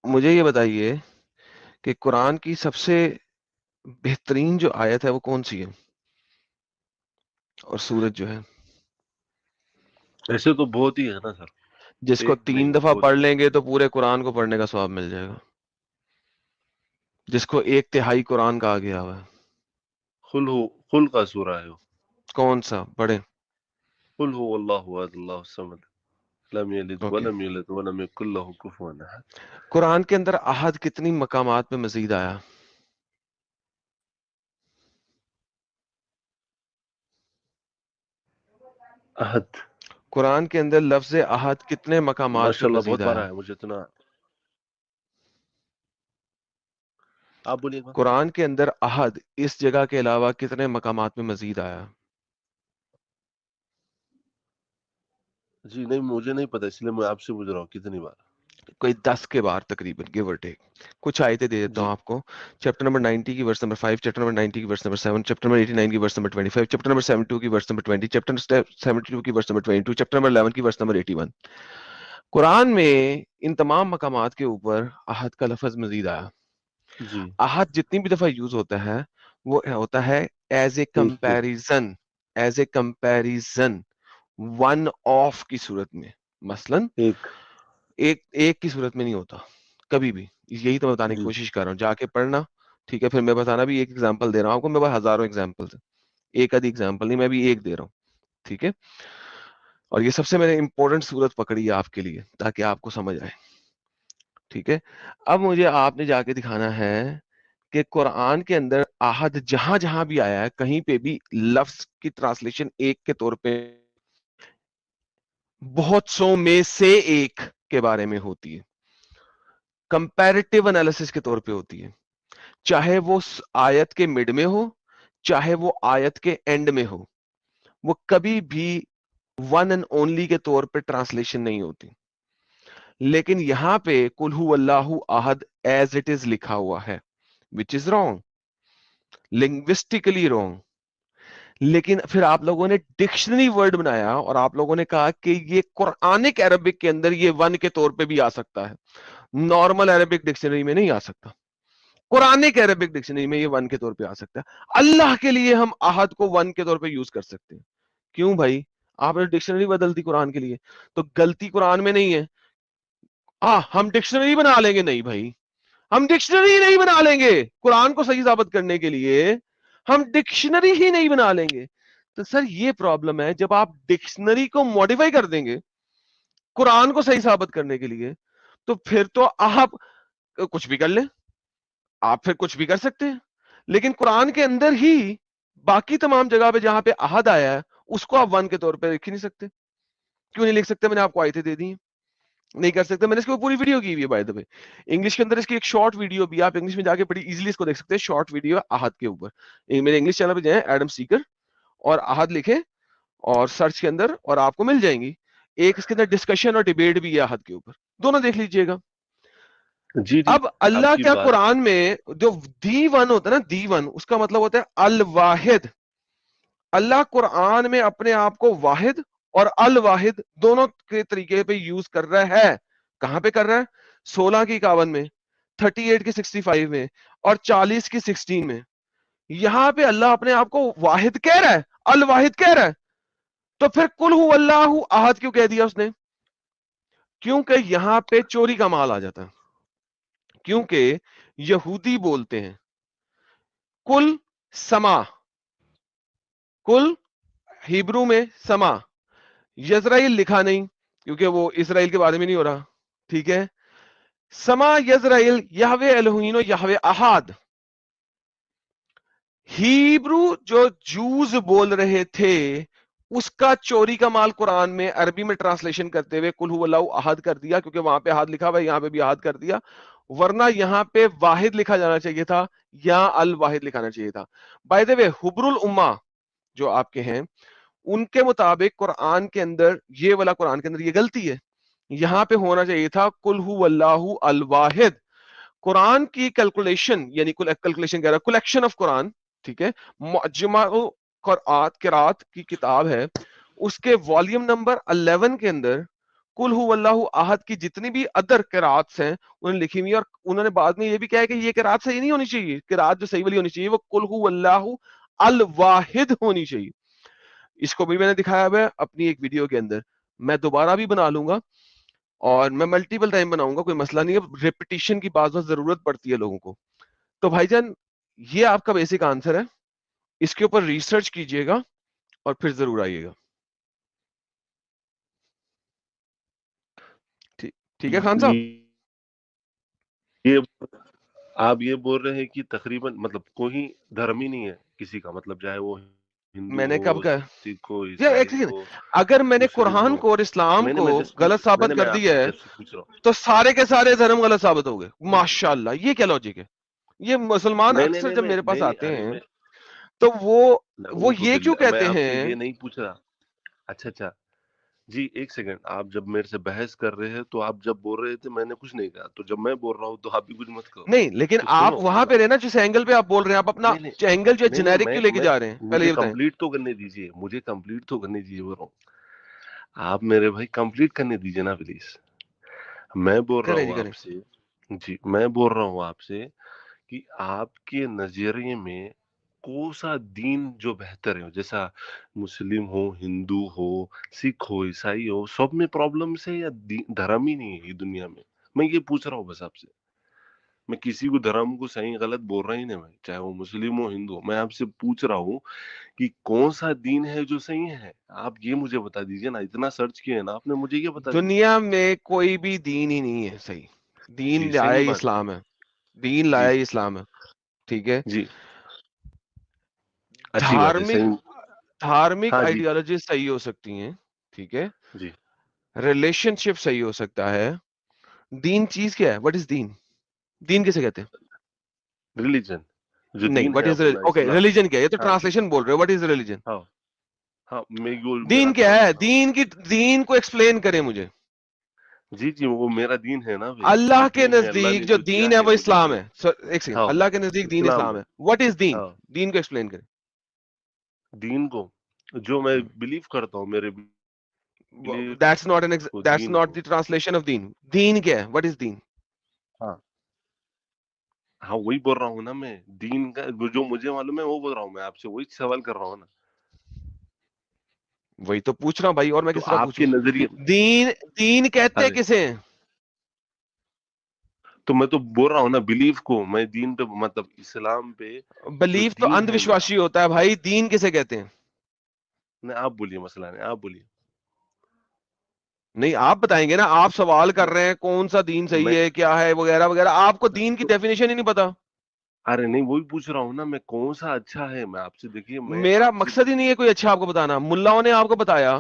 मुझे ये बताइए कि कुरान की सबसे बेहतरीन जो आयत है वो कौन सी है, और सूरत जो है, ऐसे तो बहुत ही है ना सर, जिसको एक 3 नहीं दफा बहुत. पढ़ लेंगे तो पूरे कुरान को पढ़ने का स्वाब मिल जाएगा, जिसको 1/3 कुरान कहा गया हुआ है. खुल का सूरा है वो. कौन सा पढ़े? कुल हु अल्लाहु अहद अल्लाहु समद लम यलिद ओके. वलम यूलद वलम यकुल लहु कुफुवन अहद. कुरान के अंदर अहद कितनी मकामात पे मजीद आया? अहद कुरान के अंदर लफ्ज अहद कितने मकामात पे माशाल्लाह बहुत मजीद बार आया? है, मुझे इतना. आप बोलिए एक बार. कुरान के अंदर अहद इस जगह के अलावा कितने मकामात पे मजीद आया? जी नहीं, मुझे नहीं पता, इसलिए मैं आपसे पूछ रहा हूँ कितनी बार. कोई 10 के बार तकरीबन, गिव और टेक. कुछ आयतें दे देता जी हूँ आपको. चैप्टर नंबर 90 की वर्स नंबर 5, चैप्टर नंबर 90 की वर्स नंबर 7, चैप्टर नंबर 89 की वर्स नंबर 25, चैप्टर नंबर 72 की वर्स नंबर 20, चैप्टर 72 की वर्स नंबर 22, चैप्टर नंबर 11 की वर्स नंबर 81. कुरान में इन तमाम मकामात के ऊपर अहद का लफ्ज मजीद आया. जी. अहद जितनी भी दफा यूज होता है वो होता है एज ए एक पे. Comparison, as a comparison, one of की सूरत में. मसलन एक. एक एक की सूरत में नहीं होता कभी भी. यही तो मैं बताने की जी. कोशिश कर रहा हूँ, जाके पढ़ना. ठीक है, फिर मैं बताना भी एक एग्जांपल दे रहा हूँ आपको, मेरे पास हजारों एग्जांपल है, एक आधी एग्जांपल नहीं, मैं भी एक दे रहा हूँ. ठीक है, और ये सबसे मैंने इंपॉर्टेंट सूरत पकड़ी है आपके लिए ताकि आपको समझ आए. ठीक है, अब मुझे आपने जाके दिखाना है कि कुरान के अंदर आहद जहां जहां भी आया है कहीं पे भी लफ्ज की ट्रांसलेशन एक के तौर पे बहुत सौ में से एक के बारे में होती है, कंपैरेटिव एनालिसिस के तौर पे होती है. चाहे वो आयत के मिड में हो, चाहे वो आयत के एंड में हो, वो कभी भी वन एंड ओनली के तौर पे ट्रांसलेशन नहीं होती. लेकिन यहां पे कुल हु अल्लाहु अहद एज इट इज लिखा हुआ है, which is wrong, linguistically wrong. लेकिन फिर आप लोगों ने डिक्शनरी वर्ड बनाया और आप लोगों ने कहा कि ये कुरानिक अरबिक के अंदर ये वन के तौर पे भी आ सकता है, नॉर्मल अरबिक डिक्शनरी में नहीं आ सकता. कुरानिक अरबिक डिक्शनरी में ये वन के तौर पे आ सकता है. अल्लाह के लिए हम अहद को वन के तौर पे यूज कर सकते हैं. क्यों भाई? आपने डिक्शनरी बदल दी कुरान के लिए, तो गलती कुरान में नहीं है. हम डिक्शनरी बना लेंगे? नहीं भाई, हम डिक्शनरी नहीं बना लेंगे कुरान को सही साबित करने के लिए, हम डिक्शनरी ही नहीं बना लेंगे. तो सर ये प्रॉब्लम है, जब आप डिक्शनरी को मॉडिफाई कर देंगे कुरान को सही साबित करने के लिए, तो फिर तो आप कुछ भी कर लें, आप फिर कुछ भी कर सकते हैं. लेकिन कुरान के अंदर ही बाकी तमाम जगह पे जहां पे अहद आया है उसको आप वन के तौर पे लिख ही नहीं सकते. क्यों नहीं लिख सकते? मैंने आपको आयतें दे दी हैं. नहीं कर सकते. मैंने इसके ऊपर पूरी वीडियो की हुई है बाय द वे, इंग्लिश के अंदर इसकी एक शॉर्ट वीडियो भी, आप इंग्लिश में जाके बड़ी इजीली इसको देख सकते हैं. शॉर्ट वीडियो अहद के ऊपर, मेरे इंग्लिश चैनल पे जाएं, एडम सीकर, और अहद लिखे और सर्च के अंदर और आपको मिल जाएंगी. एक इसके अंदर डिस्कशन और डिबेट भी है अहद के ऊपर, दोनों देख लीजिएगा. जी जी अब अल्लाह आपकी क्या बात कुरान में जो दी वन होता है ना, दी वन, उसका मतलब होता है अल वाहिद। अल्लाह कुरान में अपने आप को वाहिद और अल वाहिद दोनों के तरीके पे यूज कर रहा है। कहां पे कर रहा है? 16 की 51 में, 38 की 65 में और 40 की 16 में। यहां पे अल्लाह अपने आप को वाहिद कह रहा है, अल वाहिद कह रहा है। तो फिर कुल हु अल्लाहु अहद क्यों कह दिया उसने? क्योंकि यहां पे चोरी का माल आ जाता है। क्योंकि यहूदी बोलते हैं कुल समा, कुल हिब्रू में समा, यजराइल लिखा नहीं क्योंकि वो इसराइल के बारे में नहीं हो रहा, ठीक है। समा यजराइल यहवे एलोहीनो यहवे अहाद। हिब्रू जो जूज बोल रहे थे उसका चोरी का माल कुरान में अरबी में ट्रांसलेशन करते हुए कुल हु अल्लाहु अहद कर दिया, क्योंकि वहां पे अहद लिखा हुआ है, यहां पे भी अहद कर दिया। वरना यहां पे वाहिद लिखा जाना चाहिए था या अल वाहिद लिखाना चाहिए था। बाय द वे हुब्रुल उम्मा जो आपके हैं उनके मुताबिक कुरान के अंदर ये वाला, कुरान के अंदर ये गलती है। यहां पे होना चाहिए था कुल हु अल्लाहु अल वाहिद। कुरान की कैलकुलेशन, यानी कैलकुलेशन कह रहा, कलेक्शन ऑफ कुरान, ठीक है, मुअज्जमाउ किरात की किताब है, उसके वॉल्यूम नंबर 11 के अंदर कुल हु अल्लाहु अहद की जितनी भी अदर किरात हैं उन्होंने लिखी हुई है। और उन्होंने बाद में ये भी कहा है कि ये किरात सही नहीं होनी चाहिए, किरात जो सही वाली होनी चाहिए वो कुल हु अल्लाहु अल वाहिद होनी चाहिए। इसको भी मैंने दिखाया हुआ है अपनी एक वीडियो के अंदर, मैं दोबारा भी बना लूंगा और मैं मल्टीपल टाइम बनाऊंगा, कोई मसला नहीं है। रिपीटिशन की बात जरूरत पड़ती है लोगों को। तो भाईजान ये आपका बेसिक आंसर है, इसके ऊपर रिसर्च कीजिएगा और फिर जरूर आइएगा। ठीक ठीक है खान साहब? ये आप ये बोल रहे हैं कि तकरीबन मतलब कोई धर्म ही नहीं है किसी का, मतलब चाहे वो हिंदू मैंने कब हो, कहा? सिख हो, या एक ईसाई सेकंड, हो, अगर मैंने मुस्लिम कुरान हो। को और इस्लाम को मैं जस्ट गलत साबित मैं कर दिया आपसे है जस्ट पूछ रहा हूँ। तो सारे के सारे धर्म गलत साबित हो गए? माशाल्लाह, ये क्या लॉजिक है? ये मुसलमान नहीं नहीं अक्सर नहीं जब नहीं मेरे पास नहीं नहीं, आते अरे हैं मैं तो वो ऊदु ये क्यों बिल्ला, मैं कहते आपसे ये हैं? नहीं पूछ रहा। अच्छा अच्छा जी, एक सेकंड, आप जब मेरे से बहस कर रहे हैं तो आप जब बोल रहे थे मैंने कुछ नहीं कहा, तो जब मैं बोल रहा हूँ तो आप भी कुछ मत करो। नहीं, लेकिन तो आप सुनो वहां पे रहे ना जिस एंगल पे आप बोल रहे हैं, आप अपना नहीं नहीं एंगल जो है नहीं नहीं जेनेरिक क्यों लेके मैं जा रहे हैं, पहले मुझे ये बताएं। कंप्लीट तो करने दीजिए, मुझे कंप्लीट तो करने दीजिए, बोल रहा हूँ। आप मेरे भाई कंप्लीट करने दीजिए ना प्लीज। मैं बोल रहा करें जी हूँ करें। आपसे, जी मैं बोल रहा हूँ आपसे कि आपके नजरिए में कौन सा दीन जो बेहतर है, जैसा मुस्लिम हो, हिंदू हो, सिख हो, ईसाई हो, सब में प्रॉब्लम्स है या धर्म ही नहीं है ये दुनिया में? मैं ये पूछ रहा हूँ बस आपसे। मैं किसी को धर्म को सही गलत बोल रहा ही नहीं, मैं चाहे वो मुस्लिम हो, हिंदू हो, मैं आपसे पूछ रहा हूँ कि कौन सा दीन है जो सही है। आप ये मुझे बता दीजिए ना, इतना सर्च किया है ना आपने, मुझे ये बता दीजिए। दुनिया में कोई भी दीन ही नहीं है सही, जी दीन लाया सही ही बात है। इस्लाम है, दीन जी लाया ही इस्लाम है, ठीक है। जी अच्छी बात है, धार्मिक सही। धार्मिक हाँ जी आइडियोलॉजी सही हो सकती हैं, ठीक है, जी रिलेशनशिप सही हो सकता है। दीन चीज क्या है? व्हाट इज दीन? दीन किसे कहते हैं? रिलीजन, जो नहीं, दीन व्हाट है इज, अपना ओके, इस्लाम। रिलीजन क्या है? ये तो हाँ जी ट्रांसलेशन बोल रहे हो, व्हाट इज रिलीजन? हाँ हाँ, दीन मेरा क्या धर्म है? है ना। दीन को एक्सप्लेन करें मुझे। जी जी, वो मेरा दीन है ना भाई, अल्लाह जो के दीन है अल्लाह नजदीक ने जो जो दिया दीन है है वो मुझे इस्लाम वो। है। एक सेकंड, हाँ अल्लाह के नजदीक दीन इस्लाम इस्लाम है। है, व्हाट इज दीन? हाँ दीन को एक्सप्लेन करें। दीन को जो मैं बिलीव करता हूँ, मेरे बिलीव को दैट्स दीन नॉट को। द ट्रांसलेशन ऑफ दीन। दीन क्या है? व्हाट इज दीन? हाँ हाँ, वही बोल रहा हूँ ना मैं, दीन का जो मुझे मालूम है वो बोल रहा हूँ, मैं आपसे वही सवाल कर रहा हूँ ना। वही तो पूछ रहा हूँ भाई, और मैं तो किस तरह आपके पूछूं? नजरिए, दीन दीन कहते हैं अरे किसे? तो मैं तो बोल रहा हूँ ना, बिलीव को मैं दीन पे, मतलब इस्लाम पे जो बिलीफ तो दीन है मेरा। अंधविश्वासी होता है भाई, दीन किसे कहते हैं? नहीं आप बोलिए, मसला नहीं, आप बोलिए। नहीं, आप बताएंगे ना, आप सवाल कर रहे हैं कौन सा दीन सही मैं है, क्या है, वगैरह वगैरह, आपको दीन की तो डेफिनेशन ही नहीं पता। अरे नहीं, वही पूछ रहा हूँ ना मैं, कौन सा अच्छा है, मैं आपसे, देखिए मैं मेरा आपसे मकसद ही नहीं है कोई अच्छा आपको बताना। मुल्लाओं ने आपको बताया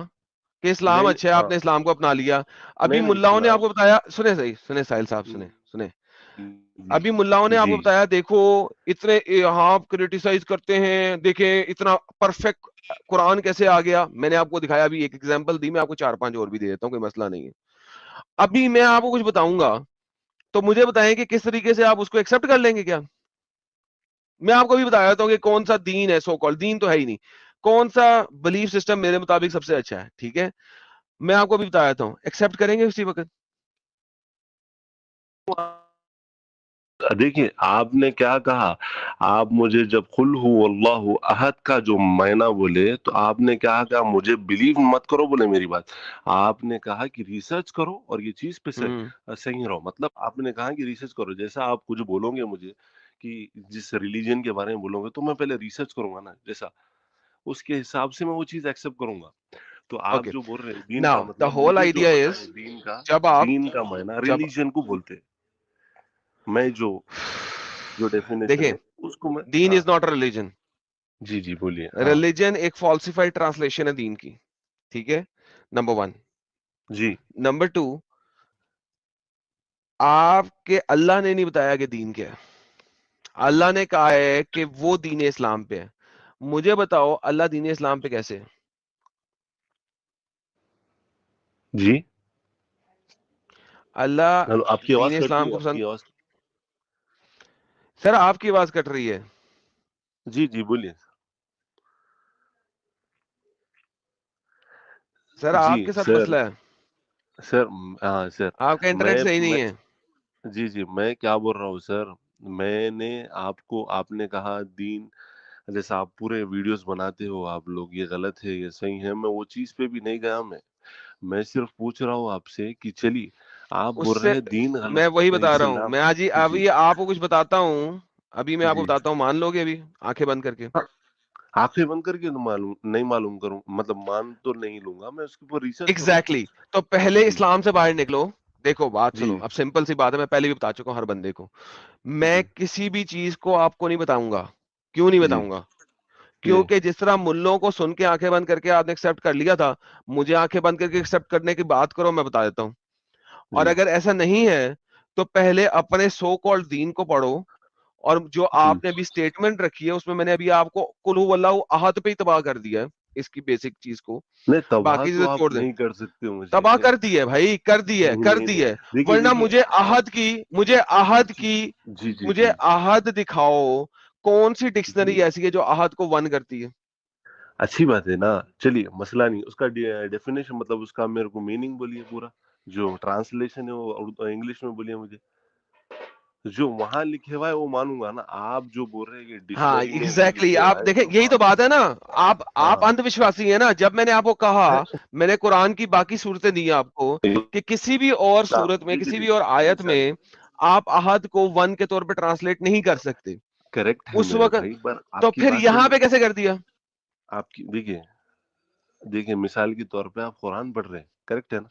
कि इस्लाम नहीं नहीं अच्छा है, हाँ आपने इस्लाम को अपना लिया। अभी नहीं नहीं मुल्लाओं ने इस्लाम। आपको बताया, सुने सही, सुने साहिल साहब, सुने सुने। जी अभी मुल्लाओं ने जी आपको बताया, देखो इतने यहाँ आप क्रिटिसाइज करते हैं, देखें इतना परफेक्ट कुरान कैसे आ गया। मैंने आपको दिखाया, अभी एक एग्जांपल दी, मैं आपको 4-5 और भी दे देता हूँ, कोई मसला नहीं है। अभी मैं आपको कुछ बताऊंगा تو مجھے بتائیں کہ کس طریقے سے آپ اس کو ایکسپٹ کر لیں گے کیا؟ میں آپ کو بھی بتا دیتا ہوں کہ کون سا دین ہے، سو کال دین تو ہے ہی نہیں، کون سا بلیف سسٹم میرے مطابق سب سے اچھا ہے، ٹھیک ہے؟ میں آپ کو بھی بتا دیتا ہوں، ایکسپٹ کریں گے اسی وقت؟ دیکھیے آپ نے کیا کہا، آپ مجھے جب قل ہو اللہ احد کا جو معنی بولے تو آپ نے کہا کہ مجھے بلیو مت کرو بولے میری بات، آپ نے کہا کہ ریسرچ کرو اور یہ چیز پہ صحیح رہو، مطلب آپ نے کہا کہ ریسرچ کرو، جیسا آپ کچھ بولو گے مجھے کہ جس ریلیجن کے بارے میں بولو گے تو میں پہلے ریسرچ کروں گا نا، جیسا اس کے حساب سے میں وہ چیز ایکسپٹ کروں گا. تو آپ اوکے جو بول رہے ہیں دین کا ناؤ دا مطلب ہول مجھے جو آئیڈیا پتا از، ہے جب دین کا معنی جب ریلیجن کو بولتے ہیں. میں جو ڈیفینیشن دیکھیں ہے اس کو میں دین ہاں از ناٹ اے ریلیجن، جی جی بولیے. ہاں ریلیجن ایک فالسیفائڈ ٹرانسلیشن ہے دین کی، ٹھیک ہے، نمبر 1. جی نمبر 2، آپ کے اللہ نے نہیں بتایا کہ دین کیا ہے، اللہ نے کہا ہے کہ وہ دین اسلام پہ ہے. مجھے بتاؤ اللہ دین اسلام پہ کیسے ہے؟ جی اللہ ہلو آپ کی دین آواز کٹ اسلام رہی ہے، کو آپ پسند، کی آواز. سر آپ کی آواز کٹ رہی ہے. جی جی بولیے. سر جی آپ کے ساتھ سر مسئلہ ہے، سر ہاں سر آپ کا انٹرنیٹ صحیح نہیں ہے. جی جی میں کیا بول رہا ہوں سر، میں نے آپ نے کہا دین، جیسا آپ پورے ویڈیوز بناتے ہو آپ لوگ، یہ غلط ہے یہ صحیح ہے، میں وہ چیز پہ بھی نہیں گیا، میں صرف پوچھ رہا ہوں آپ سے کہ چلیے آپ بول اس رہے سے ہیں دین میں وہی غلط بتا رہا ہوں، اسلام. میں آج جی ابھی آپ کو کچھ بتاتا ہوں، ابھی میں آپ کو جی بتاتا ہوں، مان لو گے ابھی آنکھیں بند کر کے؟ آنکھیں بند کر کے نہیں معلوم کروں، مطلب مان تو نہیں لوں گا، میں اس کے اوپر ریسرچ کروں گا. ایگزیکٹلی. تو پہلے جی اسلام سے باہر نکلو. دیکھو بات جی سنو، اب سمپل سی بات ہے، میں پہلے بھی بتا چکا ہوں ہر بندے کو، میں جی کسی بھی چیز کو آپ کو نہیں بتاؤں گا. کیوں نہیں جی بتاؤں گا؟ جی کیونکہ جس طرح ملوں کو سن کے آنکھیں بند کر کے آپ نے ایکسپٹ کر لیا تھا، مجھے آنکھیں بند کر کے ایکسپٹ کرنے کی بات کرو، میں بتا دیتا ہوں. اور جی اگر ایسا نہیں ہے تو پہلے اپنے سو کالڈ دین کو پڑھو، اور جو جی آپ نے ابھی اسٹیٹمنٹ رکھی ہے اس میں میں نے ابھی آپ کو قل هو اللہ احد پہ ہی تباہ کر دیا ہے اس کی بیسک چیز کو، نہیں تباہ باقی تو چیزیں آپ چھوڑ دیں. نہیں کر سکتے مجھے. تباہ کر دی ہے بھائی، کر دی ہے، نہیں کر نہیں دی نہیں ہے. دیکھیے ورنہ دیکھیے مجھے آپ احد جی کی جی جی مجھے جی احد دکھاؤ، کون سی جی ڈکشنری ایسی ہے جو احد کو ون کرتی ہے؟ اچھی بات ہے نا، چلیے مسئلہ نہیں، اس کا ڈیفینیشن مطلب اس کا میرے کو میننگ بولیے، پورا جو ٹرانسلیشن ہے وہ انگلش میں بولیے مجھے، جو وہاں لکھے ہوا ہے وہ مانوں گا نا. آپ جو بول رہے ہیں کہ ہاں ڈکشنری میں وہ ایگزیکٹلی. لکھے ہوا آپ ہے دیکھیں تو یہی تو بات ہے نا، آپ ہاں اندھ وشواسی ہیں نا. جب میں نے آپ کو کہا، میں نے قرآن کی باقی صورتیں دی آپ کو کہ کسی بھی اور صورت میں، دیکھیے کسی بھی اور دیکھیے آیت میں مثال آپ احد کو ون کے طور پہ ٹرانسلیٹ نہیں کر سکتے کریکٹ ہے اس میرے وقت. بھائی، پر تو آپ کی پھر بات یہاں نہیں، پہ کیسے کر دیا؟ آپ کی دیکھیے مثال کے طور پہ آپ قرآن پڑھ رہے ہیں، کریکٹ ہے نا،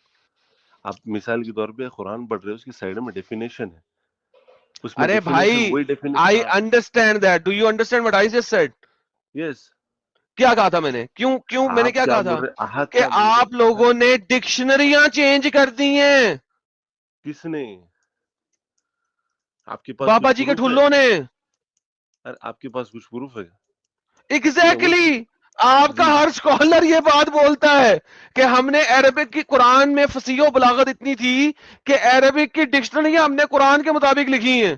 آپ مثال کے طور پہ قرآن پڑھ رہے ہیں، اس کی سائڈ میں ڈیفینیشن ہے، اس میں ارے ڈیفینیشن بھائی، وہی ڈیفینیشن. آئی ہاں understand that. Do you understand what I just said? Yes کیا کہا تھا میں نے؟ کیوں میں نے آپ کیا کیا کہا بول تھا؟ رہے ہیں، احد کہ کا آپ میننگ لوگوں نے ڈکشنریاں چینج کر دی ہیں. کس نے؟ آپ کے پاس بابا کچھ جی کے پروف ہے؟ ٹھلوں نے. ارے آپ کے پاس کچھ پروف ہے؟ نہیں وہ ایگزیکٹلی. آپ کا جی ہر اسکالر یہ بات بولتا ہے کہ ہم نے عربک کی قرآن میں فصیح و بلاغت اتنی تھی کہ عربک کی ڈکشنریاں ہم نے قرآن کے مطابق لکھی ہیں.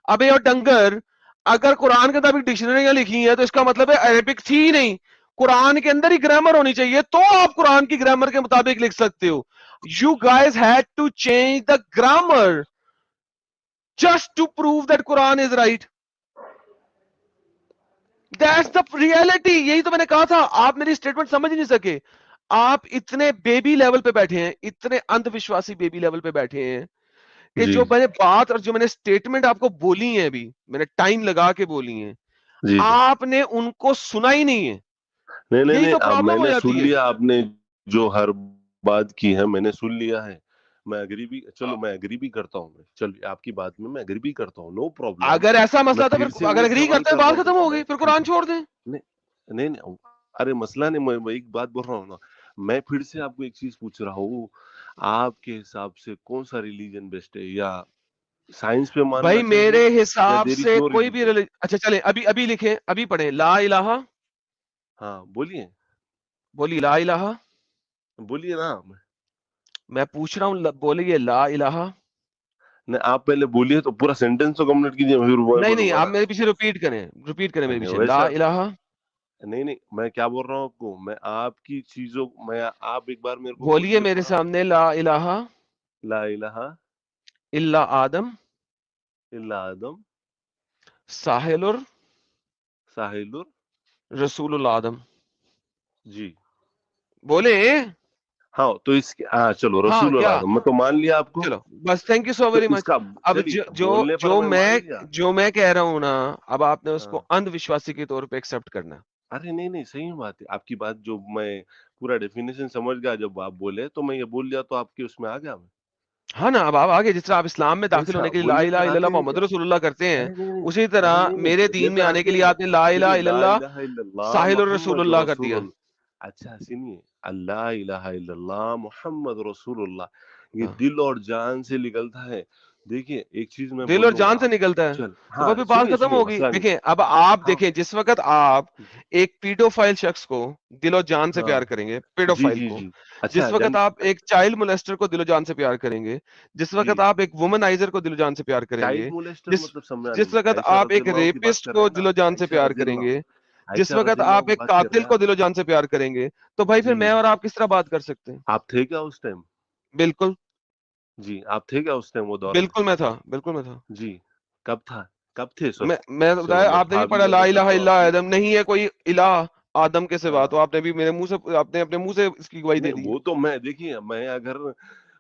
ابے اور ڈنگر، اگر قرآن کے مطابق ڈکشنریاں لکھی ہیں تو اس کا مطلب ہے عربک تھی ہی نہیں، قرآن کے اندر ہی گرامر ہونی چاہیے تو آپ قرآن کی گرامر کے مطابق لکھ سکتے ہو. You guys had to change the grammar just to prove that Quran is right. That's the reality. یہی تو میں نے کہا تھا، آپ میری اسٹیٹمنٹ سمجھ نہیں سکے. آپ اتنے بیبی لیول پہ بیٹھے ہیں، اتنے اندھ وشواسی بیبی لیول پہ بیٹھے ہیں کہ جی جو میں نے بات اور جو میں نے اسٹیٹمنٹ آپ کو بولی ہیں، ابھی میں نے ٹائم لگا کے بولی ہیں، جی جی آپ نے ان کو سنا ہی نہیں ہے. نہیں نہیں یہی نہیں تو میں پرابلم ہو نے سن جاتی ہے. لیا، آپ نے جو ہر بات کی ہے میں نے سن لیا ہے، میں اگری بھی، چلو میں اگری بھی کرتا ہوں، چلو آپ کی بات میں اگری بھی کرتا ہوں، نو پرابلم. اگر ایسا میں مسئلہ تھا پھر پھر سے اگر وہی اگری سوال کرتے ہیں کر رہا بات ختم ہوں، ہو گئی، پھر قرآن چھوڑ دیں. نہیں نہیں ارے مسئلہ نہیں، میں ایک بات بول رہا ہوں نا، میں پھر سے آپ کو ایک چیز پوچھ رہا ہوں، آپ کے حساب سے کون سا ریلیجن بیسٹ ہے، یا سائنس پہ ماننا بھائی چاہیے میرے یا حساب دیر از سے نو کوئی بھی ریلیجن؟ اچھا چلیں ابھی لکھیں، ابھی پڑھیں لا الہ. ہاں بولیے بولی لا الہ. بولیے نا. میں پوچھ رہا ہوں بولیے لا الہ. نہیں آپ پہلے بولیے تو پورا سینٹینس تو کمپلیٹ کیجیے پھر وہ نہیں بولوں گا آپ نا. میرے پیچھے ریپیٹ کریں میرے نہیں پیچھے لا ویسا الہ. نہیں میں کیا بول رہا ہوں آپ کو, میں آپ کی چیزوں میں آپ ایک بار میرے کو بولیے بولیے میرے پورا. سامنے لا الہ لا الہ الا آدم الا آدم ساحل ساحل رسول الآدم. جی بولے ہاں تو اس کے ہاں چلو ہاں رسول کیا, العالم میں تو مان لیا آپ کو. چلو بس تھینک یو سو تو ویری اس مچ. کا اب چلیے بولنے پر میں مان لیا. جو میں کہہ رہا ہوں نا, اب آپ نے اس ہاں کو اندھ وشواسی کے طور پہ ایکسپٹ کرنا. ارے نہیں صحیح بات ہے آپ کی بات, جو میں پورا ڈیفینیشن سمجھ گیا جب آپ بولے تو میں یہ بول لیا تو آپ کے اس میں آ گیا میں. ہاں نا, اب آپ آگے جس طرح آپ اسلام میں داخل ایسا ہونے کے لیے لا بولنے الہ پر الا اللہ آتے ہیں محمد کیا؟ رسول اللہ کرتے ہیں, ارے نہیں اسی طرح میرے بولنے دین میں پر آنے کے آتے لیے ہیں. آپ نے لا الہ سنیے الا لا اللہ الہ الا اللہ ساحل الرسول محمد اللہ کر رسول دیا. اللہ. اچھا سنیے, اللہ الہ الا اللہ محمد رسول اللہ یہ ہاں. دل اور جان سے نکلتا ہے. دیکھیے ایک چیز میں دل اور بولوں گا جان سے آپ, نکلتا ہے چل تو ہاں پھر بات ختم سنیے ہوگی. مسئلہ نہیں. دیکھیں اب آپ ہاں دیکھیں جس وقت آپ ایک پیڈوفائل شخص کو دل و جان سے ہاں پیار کریں گے, جی پیڈوفائل جی کو, جی اچھا جس وقت جان آپ ایک چائلڈ مولیسٹر کو دل و جان سے پیار کریں گے, جس جی وقت آپ ایک وومنائزر کو دل و جان سے پیار کریں چائلڈ گے, مولesٹر جس مطلب سمجھا جس نہیں. وقت عائشہ آپ رضی ایک اللہ کی بات ریپسٹ کر رہے کو ہیں نا, دل و جان سے عائشہ پیار رضی کریں اللہ گے, جس عائشہ وقت رضی اللہ آپ کی ایک بات کر رہے قاتل ہیں کو آپ. دل و جان سے پیار کریں گے, تو بھائی پھر جی میں اور آپ کس طرح بات کر سکتے ہیں؟ آپ تھے کیا اس ٹائم؟ بالکل جی آپ تھے کیا اس ٹائم وہ دور میں؟ بالکل میں تھا, بالکل میں تھا. جی کب تھا, کب تھے سر؟ میں بتایا, مطلب آپ نے بھی صحابی پڑھا لا اگر تھے الہ تو الا آپ کی. آدم, نہیں ہے کوئی الہ آدم کے سوا, ہاں تو آپ نے بھی میرے منہ سے, آپ نے اپنے منہ سے اس کی گواہی دے نہیں دی. وہ تو میں دیکھیے, میں اگر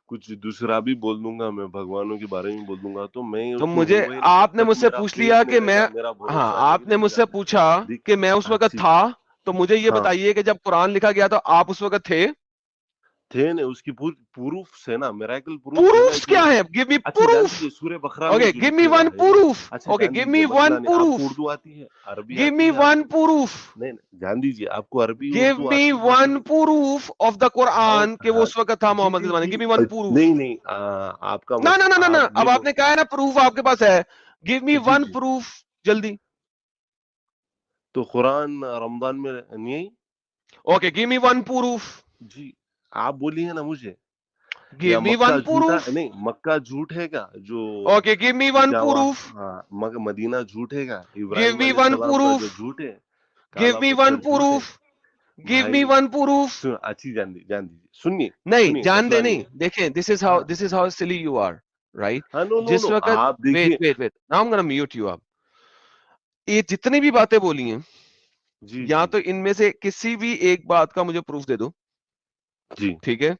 کچھ دوسرا بھی بول دوں گا, میں بھگوانوں کے بارے میں بول دوں گا تو میں تو اس میں مجھے, وہ نہیں, جب آپ نے تک مجھ سے میرا پوچھ لیا فیتھ نہیں کہ رہے میں, گا, میرا ہاں بھروسہ آپ نہیں نے رہے مجھ گا. سے پوچھا دیکھ کہ میں اس وقت اچھی تھا, تو مجھے یہ ہاں بتائیے کہ جب قرآن لکھا گیا تو آپ اس وقت تھے؟ تھے نا, اس کی پروف ہے نا, میراکل پروف ہے نا پروف اس کیا میں. ہے؟ گیو می اچھا جان پروف. دیجیے سورہ بقرہ میں اوکے جو گیو می لکھے ون ہوا ہے. پروف. اچھا اوکے جان گیو دیجیے می مسئلہ ون نہیں, آپ کو پروف. اردو آتی ہے, عربی گیو آتی می ہے آپ ون کو؟ پروف. نہیں جان دیجیے, آپ کو عربی گیو اردو می آتی ہے ون تو. پروف آف دا اور قرآن کہ وہ ہاں اس وقت تھا جی محمد کے جی زمانے. جی گیو می ون پروف. نہیں آپ کا نہ نہ نہ نہ, آپ یہ اب آپ نے کہا ہے نا پروف آپ کے پاس ہے, گیو می جی ون جی پروف جلدی. تو قرآن رمضان میں نہیں آئی. Okay give me one proof. جی آپ بولیے نا مجھے, گیو یا می مکہ ون جھوٹا پروف. نہیں, مکہ جھوٹ ہے گا جو اوکے گیو می ون کیا ہوا, پروف. ہاں مدینہ جھوٹ ہے گا, گیو ابراہیم می علیہ ون السلام کا پروف. جو جھوٹ ہے, گیو کالا می ون پتھر جھوٹ ہے. پروف. گیو می بھائی ون پروف. اچھی جان دیجیے سنیے نہیں سنیے, جان مسئلہ دے نہیں نہیں, ہے. دیکھیں ہاں this is how silly you are, right. ہاں نو نو جس نو وقت, آپ دیکھیے. Wait now I am gonna mute you. آپ یہ جتنی بھی باتیں بولی ہیں, جی یا جی تو ان میں سے کسی بھی ایک بات کا مجھے پروف دے دو, جی ٹھیک ہے,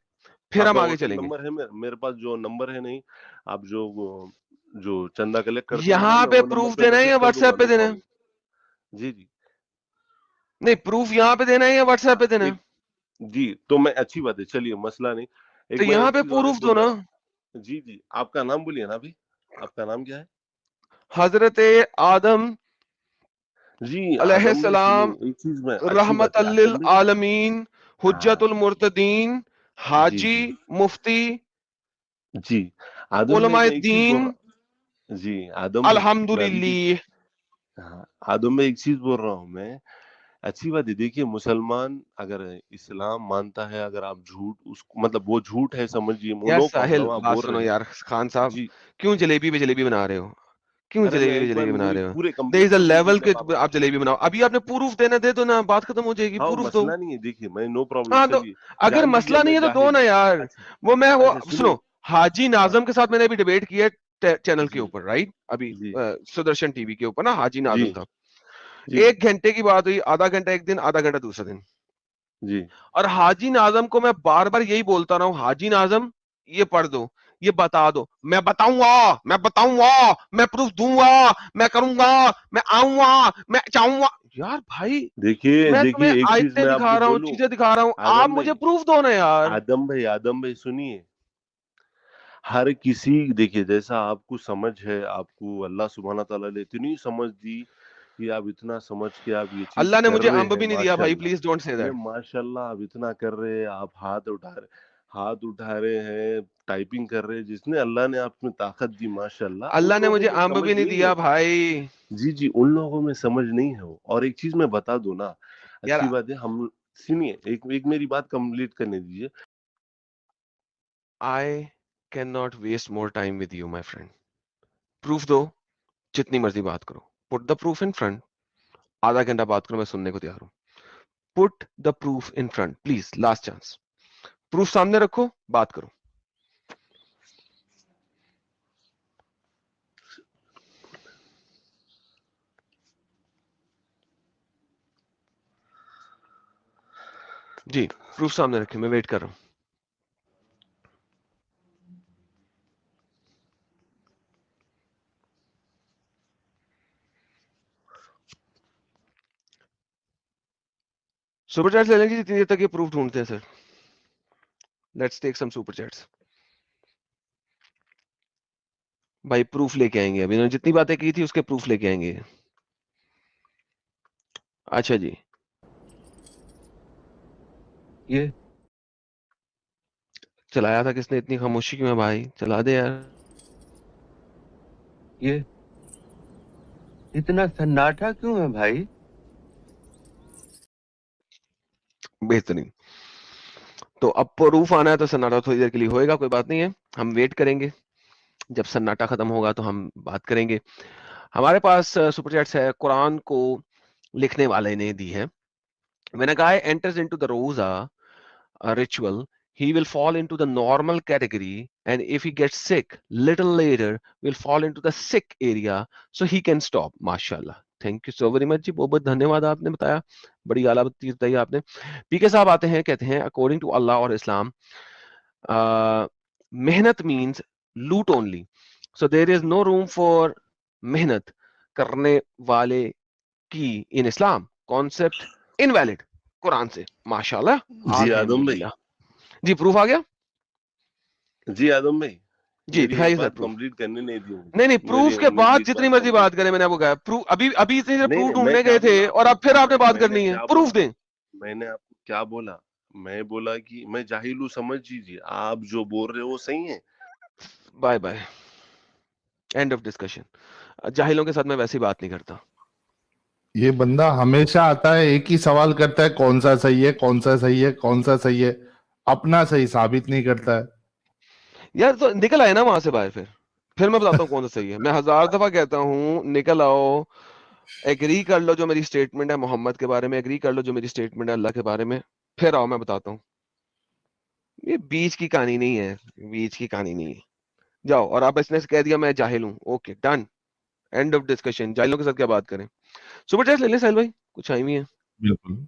پھر آپ ہم کا آگے واٹس ایپ چلیں گے. نمبر ہے میرے پاس, جو نمبر ہے نہیں, آپ جو چندہ کلیکٹ کرتے ہو نا, یہاں میں پہ وہ نمبر پروف پہ دینا ہے یا میسج کر واٹس دوں گا, ایپ پہ نو دینا ہے؟ پرابلم. جی جی نہیں پروف یہاں پہ دینا ہے یا واٹس ایپ پہ دینا ہے؟ ایک جی تو میں, اچھی بات ہے, چلیے مسئلہ نہیں. تو ایک میں یہاں ایک پہ چیز اور ایک پروف دو بول نا. رہا. جی جی آپ کا نام بولیے نا ابھی, آپ کا نام کیا ہے؟ حضرت آدم جی علیہ آدم بھائی السلام, سنیے ایک چیز میں, اچھی رحمت بات ہے آدم بھائی. للعالمین, ہاں حجت المرتدین, جی حاجی, جی مفتی, جی آدم بھائی علماء میں ایک چیز بول الدین, رہا. جی آدم بھائی میں ابھی بھی, الحمدللہ. ہاں آدم بھائی ایک چیز بول رہا ہوں میں, اچھی بات ہے. دیکھیے مسلمان اگر اسلام مانتا ہے, اگر آپ جھوٹ اس مطلب وہ جھوٹ ہے سمجھیے, یار نو ساحل پرابلم, آپ بات بول سنو رہے ہیں. یار خان صاحب, جی کیوں جلیبی پہ جلیبی بنا رہے ہو؟ کیوں ارے میں جلیبی پہ ایک بار جلیبی بنا میری رہے ہو؟ پورے دیر کمپلیٹ از اے تو کیجیے لیول تب کہ آپ جلیبی بناؤ. ابھی آپ نے پروف دینا دے دو نا, بات ختم ہو جائے گی. ہاں پروف دو. مسئلہ نہیں ہے, دیکھیے میں نو پرابلم, ہاں تو چلیے اگر جان دیجیے مسئلہ میں نہیں ہے تو دو جاہل نا ہوں. یار. اچھا وہ اچھا سنو, سنیے. حاجی ہاں ناظم کے ساتھ میں نے ابھی ڈیبیٹ کی ہے چینل کے جی اوپر, رائٹ, ابھی جی سدرشن ٹی وی کے اوپر نا, حاجی جی ناظم تھا. جی 1 گھنٹے کی بات ہوئی, آدھا گھنٹہ ایک دن, آدھا گھنٹہ دوسرا دن. جی اور حاجی ناظم کو میں بار بار یہی بولتا رہا ہوں, حاجی ناظم یہ پڑھ دو, یہ بتا دو, میں بتاؤں گا, میں پروف دوں گا, میں کروں گا, میں آؤں گا, میں چاہوں گا. یار بھائی میں دیکھیے تمہیں ایک چیز آیتیں میں آپ کو دکھا رہا ہوں, بولوں. چیزیں دکھا رہا ہوں, آپ آدم مجھے بھائی پروف دو نا یار. آدم بھائی سنیے, ہر کسی, دیکھیے جیسا آپ کو سمجھ ہے, آپ کو اللہ سبحانہ تعالیٰ نے اتنی سمجھ دی کہ آپ اتنا سمجھ کے آپ یہ چیز اللہ نے کر مجھے رہے امب ہیں, بھی نہیں دیا ماشاء بھائی, اللہ. پلیز ڈونٹ سے نہیں دیٹ. ماشاء اللہ آپ اتنا کر رہے ہیں, آپ ہاتھ اٹھا رہے ہیں, ٹائپنگ کر رہے ہیں, جس نے اللہ نے آپ میں طاقت دی ماشاء اللہ, ان اللہ نے لوگوں مجھے میں امب سمجھ بھی نہیں نہیں دیا ہے. بھائی. جی جی ان لوگوں میں سمجھ نہیں ہے. اور ایک چیز میں بتا دوں نا, یار اچھی بات ہے, ہم سنیے, ایک میری بات کمپلیٹ کرنے دیجیے. I cannot waste more time with you, my friend. Proof दो, जितनी मर्जी बात करो. Put the proof in front. आधा घंटा बात करो, मैं सुनने को तैयार हूं. Put the proof in front, please. Last chance. Proof सामने रखो, बात करो. जी, प्रूफ सामने रखे, मैं वेट कर रहा हूं. सुपर चैट्स ले लेंगे जितनी देर तक ये प्रूफ ढूंढते हैं sir. Let's take some super chats. भाई प्रूफ लेके आएंगे, अभी इन्होंने जितनी बातें की थी उसके प्रूफ लेके आएंगे. अच्छा जी, ये चलाया था किसने? इतनी खामोशी क्यों है भाई? चला दे यार. ये इतना सन्नाटा क्यों है भाई? बेहतरीन. तो अब प्रूफ आना है तो सन्नाटा थोड़ी देर के लिए होएगा, कोई बात नहीं है, हम वेट करेंगे. जब सन्नाटा खत्म होगा तो हम बात करेंगे. हमारे पास सुपर चैट्स है. कुरान को लिखने वाले ने दी है. When a guy enters into the roza ritual, he will fall into the normal category, and if he gets sick little later will fall into the sick area, so he can stop. माशाल्लाह, thank you so very much जी, बहुत बहुत धन्यवाद, आपने बताया, बड़ी आला बात बताई आपने. पीके साहब आते हैं, कहते हैं अकॉर्डिंग टू अल्लाह और इस्लाम मेहनत means loot only, so there is no room for मेहनत करने वाले की in Islam. Concept invalid Quran से. माशाल्लाह. जी आदम भाई, जी प्रूफ आ गया. जी आदम भाई, जी मेरी दिखाइए एक सर बात प्रूफ. कंप्लीट करने नहीं दी. नहीं प्रूफ मेरी के बाद एक जितनी बात मर्जी बात complete- करें, मैंने आपको कहा प्रूफ. अभी इतनी देर नहीं, प्रूफ नहीं, ढूंढने मैं गए क्या थे बोला? और अब फिर आपने बात मैंने करनी है. क्या प्रूफ बोला? दें. मैंने आपको क्या बोला? मैं बोला कि मैं जाहिल हूँ, समझ लीजिए. आप जो बोल रहे हो वो सही है. Bye bye, end of discussion. जाहिलों के साथ मैं वैसी बात नहीं करता. ये बंदा हमेशा आता है, एक ही सवाल करता है, कौन सा सही है, कौन सा सही है, कौन सा सही है. अपना सही साबित नहीं करता है. यार तो निकल आए ना वहां से बाहर. फिर मैं बताता हूँ कौन सा सही है. मैं 1000 दफा कहता हूँ निकल आओ, एग्री कर लो जो मेरी स्टेटमेंट है मोहम्मद के बारे में, एग्री कर लो जो मेरी स्टेटमेंट है अल्लाह के बारे में, फिर आओ मैं बताता हूँ. ये बीच की कहानी नहीं है, बीच की कहानी नहीं है. जाओ. और आप इसने कह दिया मैं जाहिल हूँ, okay done, end of discussion. जाहिलों के साथ क्या बात करें. सुपर चैट ले लें साहिल भाई, कुछ आई हुई है. बिल्कुल.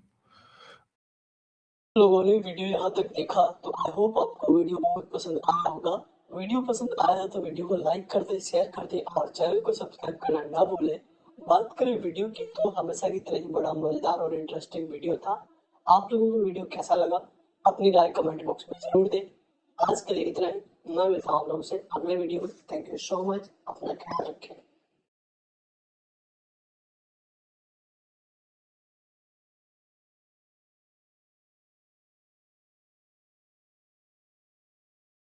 लोगों ने वीडियो यहाँ तक देखा तो आई होप आपको वीडियो बहुत पसंद आया होगा. वीडियो पसंद आया तो वीडियो को लाइक कर दे, शेयर कर दे और चैनल को सब्सक्राइब करना ना भूले. बात करें वीडियो की तो हमेशा की तरह ही बड़ा मजेदार और इंटरेस्टिंग वीडियो था. आप लोगों को वीडियो कैसा लगा अपनी राय कमेंट बॉक्स में जरूर दें. आज के लिए इतना ही. मैं मिलता हूँ आप लोगों से अगले वीडियो में. Thank you so much. अपना ख्याल रखें.